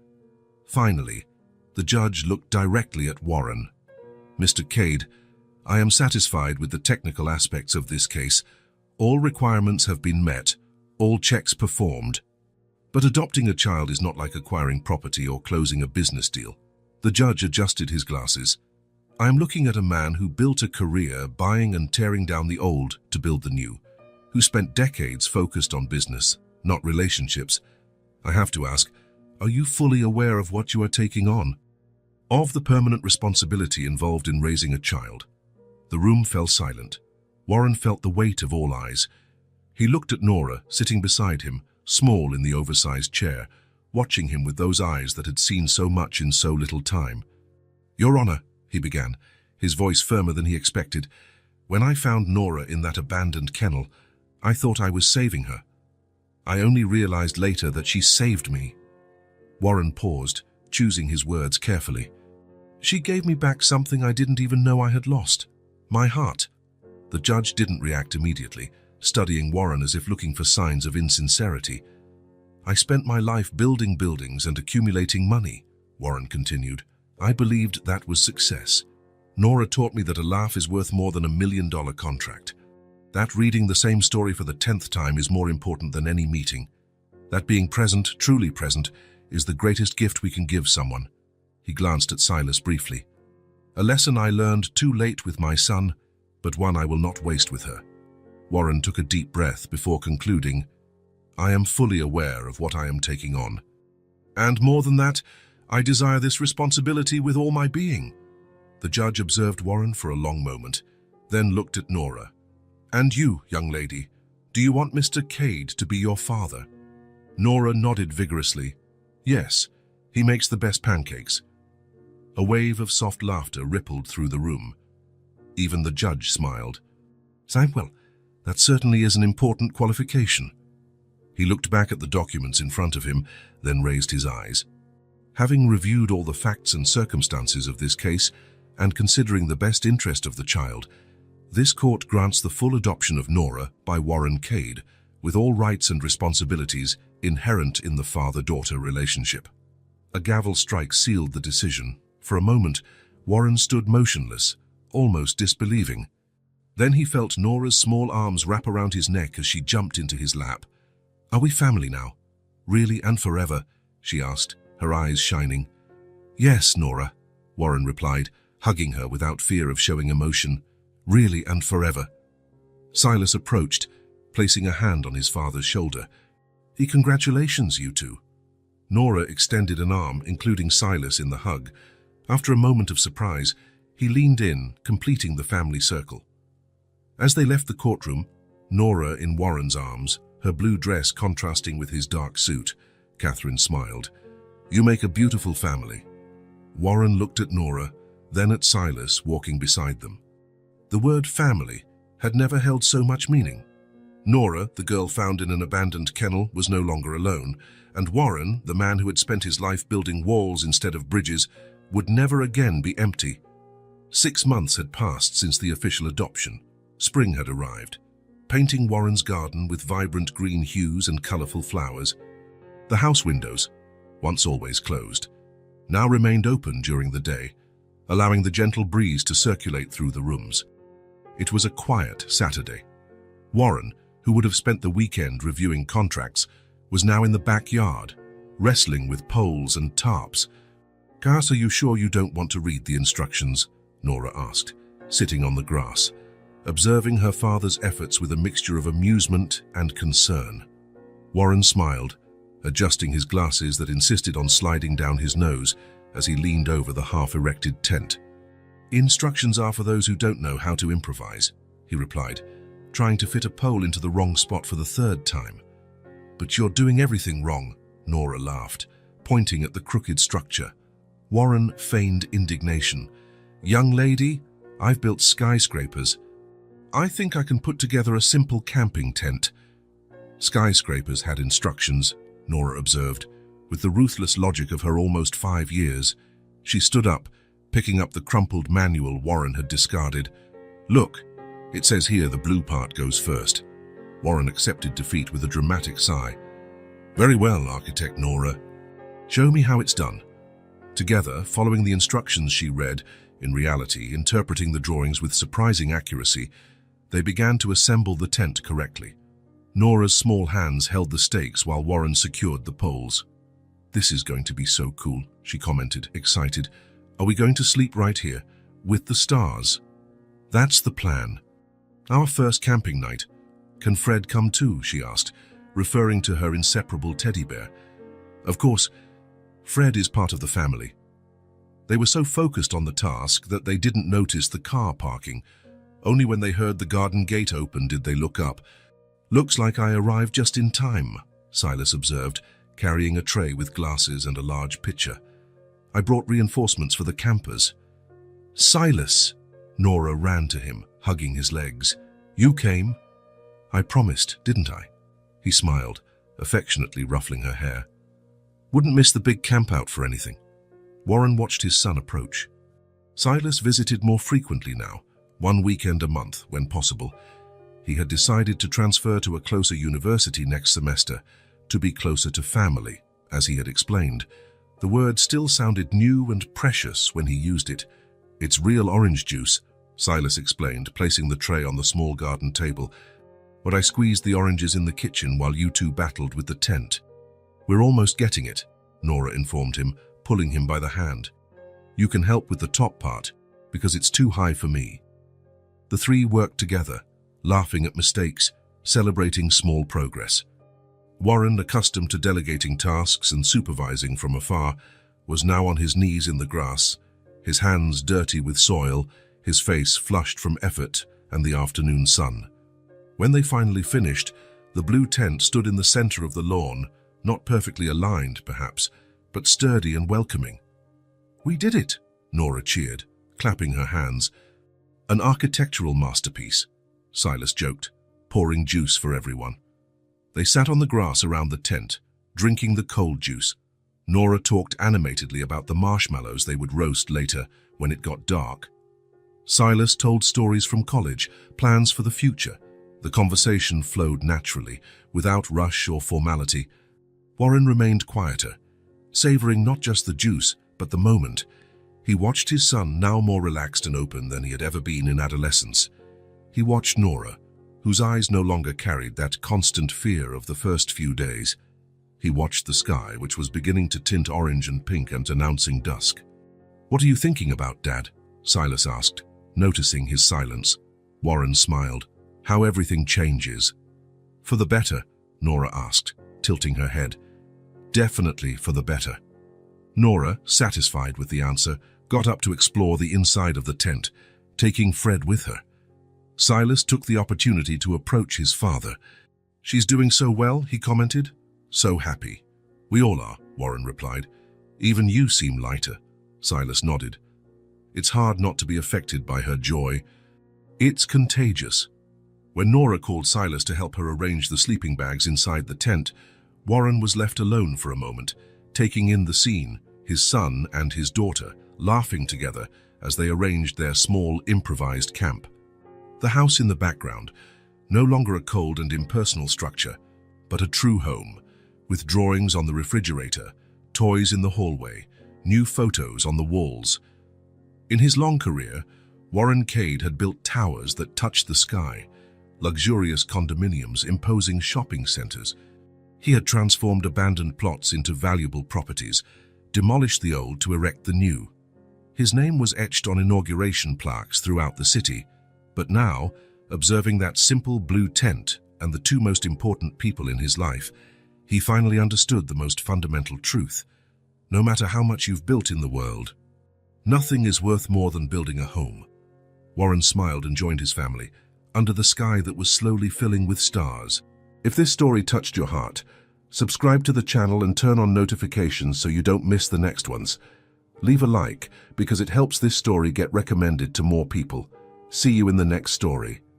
Finally, the judge looked directly at Warren. "Mr. Cade, I am satisfied with the technical aspects of this case. All requirements have been met, all checks performed. But adopting a child is not like acquiring property or closing a business deal." The judge adjusted his glasses. "I am looking at a man who built a career buying and tearing down the old to build the new, who spent decades focused on business, not relationships. I have to ask, are you fully aware of what you are taking on? Of the permanent responsibility involved in raising a child? The room fell silent. Warren felt the weight of all eyes. He looked at Nora, sitting beside him, small in the oversized chair, watching him with those eyes that had seen so much in so little time. "Your Honor," he began, his voice firmer than he expected, "when I found Nora in that abandoned kennel, I thought I was saving her. I only realized later that she saved me." Warren paused, choosing his words carefully. "She gave me back something I didn't even know I had lost. My heart." The judge didn't react immediately, studying Warren as if looking for signs of insincerity. "I spent my life building buildings and accumulating money," Warren continued. "I believed that was success. Nora taught me that a laugh is worth more than $1 million contract. That reading the same story for the 10th time is more important than any meeting. That being present, truly present, is the greatest gift we can give someone." He glanced at Silas briefly. "A lesson I learned too late with my son, but one I will not waste with her." Warren took a deep breath before concluding, "I am fully aware of what I am taking on. And more than that, I desire this responsibility with all my being." The judge observed Warren for a long moment, then looked at Nora. "And you, young lady, do you want Mr. Cade to be your father?" Nora nodded vigorously. "Yes, he makes the best pancakes." A wave of soft laughter rippled through the room. Even the judge smiled. "Well, that certainly is an important qualification." He looked back at the documents in front of him, then raised his eyes. "Having reviewed all the facts and circumstances of this case, and considering the best interest of the child, this court grants the full adoption of Nora by Warren Cade, with all rights and responsibilities inherent in the father-daughter relationship." A gavel strike sealed the decision. For a moment, Warren stood motionless, almost disbelieving. Then he felt Nora's small arms wrap around his neck as she jumped into his lap. "Are we family now? Really and forever?" she asked, her eyes shining. "Yes, Nora," Warren replied, hugging her without fear of showing emotion. "Really and forever." Silas approached, placing a hand on his father's shoulder. "Congratulations, you two." Nora extended an arm, including Silas in the hug. After a moment of surprise, he leaned in, completing the family circle. As they left the courtroom, Nora in Warren's arms, her blue dress contrasting with his dark suit, Catherine smiled. "You make a beautiful family." Warren looked at Nora, then at Silas walking beside them. The word family had never held so much meaning. Nora, the girl found in an abandoned kennel, was no longer alone, and Warren, the man who had spent his life building walls instead of bridges, would never again be empty. 6 months had passed since the official adoption. Spring had arrived, painting Warren's garden with vibrant green hues and colorful flowers. The house windows, once always closed, now remained open during the day, allowing the gentle breeze to circulate through the rooms. It was a quiet Saturday. Warren, who would have spent the weekend reviewing contracts, was now in the backyard, wrestling with poles and tarps. "Cass, are you sure you don't want to read the instructions?" Nora asked, sitting on the grass, observing her father's efforts with a mixture of amusement and concern. Warren smiled, adjusting his glasses that insisted on sliding down his nose as he leaned over the half-erected tent. "Instructions are for those who don't know how to improvise," he replied, trying to fit a pole into the wrong spot for the 3rd time. "But you're doing everything wrong," Nora laughed, pointing at the crooked structure. Warren feigned indignation. "Young lady, I've built skyscrapers. I think I can put together a simple camping tent." Skyscrapers had instructions, Nora observed, with the ruthless logic of her almost 5 years. She stood up, picking up the crumpled manual Warren had discarded. "Look, it says here the blue part goes first." Warren accepted defeat with a dramatic sigh. "Very well, Architect Nora. Show me how it's done." Together, following the instructions she read, in reality interpreting the drawings with surprising accuracy, they began to assemble the tent correctly. Nora's small hands held the stakes while Warren secured the poles. "This is going to be so cool," she commented, excited. "Are we going to sleep right here, with the stars?" "That's the plan. Our first camping night. "Can Fred come too?" she asked, referring to her inseparable teddy bear. Of course, Fred is part of the family. They were so focused on the task that they didn't notice the car parking. Only when they heard the garden gate open did they look up. "Looks like I arrived just in time," Silas observed, carrying a tray with glasses and a large pitcher. "I brought reinforcements for the campers." "Silas!" Nora ran to him, hugging his legs. "You came?" "I promised, didn't I?" He smiled, affectionately ruffling her hair. "Wouldn't miss the big campout for anything." Warren watched his son approach. Silas visited more frequently now, one weekend a month when possible. He had decided to transfer to a closer university next semester, to be closer to family, as he had explained. The word still sounded new and precious when he used it. "It's real orange juice," Silas explained, placing the tray on the small garden table. "But I squeezed the oranges in the kitchen while you two battled with the tent." "We're almost getting it," Nora informed him, pulling him by the hand. "You can help with the top part, because it's too high for me." The three worked together, laughing at mistakes, celebrating small progress. Warren, accustomed to delegating tasks and supervising from afar, was now on his knees in the grass, his hands dirty with soil, his face flushed from effort and the afternoon sun. When they finally finished, the blue tent stood in the center of the lawn, not perfectly aligned, perhaps, but sturdy and welcoming. "We did it!" Nora cheered, clapping her hands. "An architectural masterpiece," Silas joked, pouring juice for everyone. They sat on the grass around the tent, drinking the cold juice. Nora talked animatedly about the marshmallows they would roast later when it got dark. Silas told stories from college, plans for the future. The conversation flowed naturally, without rush or formality. Warren remained quieter, savoring not just the juice, but the moment. He watched his son, now more relaxed and open than he had ever been in adolescence. He watched Nora, whose eyes no longer carried that constant fear of the first few days. He watched the sky, which was beginning to tint orange and pink and announcing dusk. "What are you thinking about, Dad?" Silas asked, noticing his silence. Warren smiled. "How everything changes." "For the better?" Nora asked, tilting her head. "Definitely for the better." Nora, satisfied with the answer, got up to explore the inside of the tent, taking Fred with her. Silas took the opportunity to approach his father. "She's doing so well," he commented. "So happy." "We all are," Warren replied. "Even you seem lighter." Silas nodded. "It's hard not to be affected by her joy. It's contagious." When Nora called Silas to help her arrange the sleeping bags inside the tent, Warren was left alone for a moment, taking in the scene, his son and his daughter, laughing together as they arranged their small, improvised camp. The house in the background, no longer a cold and impersonal structure, but a true home, with drawings on the refrigerator, toys in the hallway, new photos on the walls. In his long career, Warren Cade had built towers that touched the sky, luxurious condominiums, imposing shopping centers. He had transformed abandoned plots into valuable properties, demolished the old to erect the new. His name was etched on inauguration plaques throughout the city, but now, observing that simple blue tent and the two most important people in his life, he finally understood the most fundamental truth. No matter how much you've built in the world, nothing is worth more than building a home. Warren smiled and joined his family, under the sky that was slowly filling with stars. If this story touched your heart, subscribe to the channel and turn on notifications so you don't miss the next ones. Leave a like, because it helps this story get recommended to more people. See you in the next story.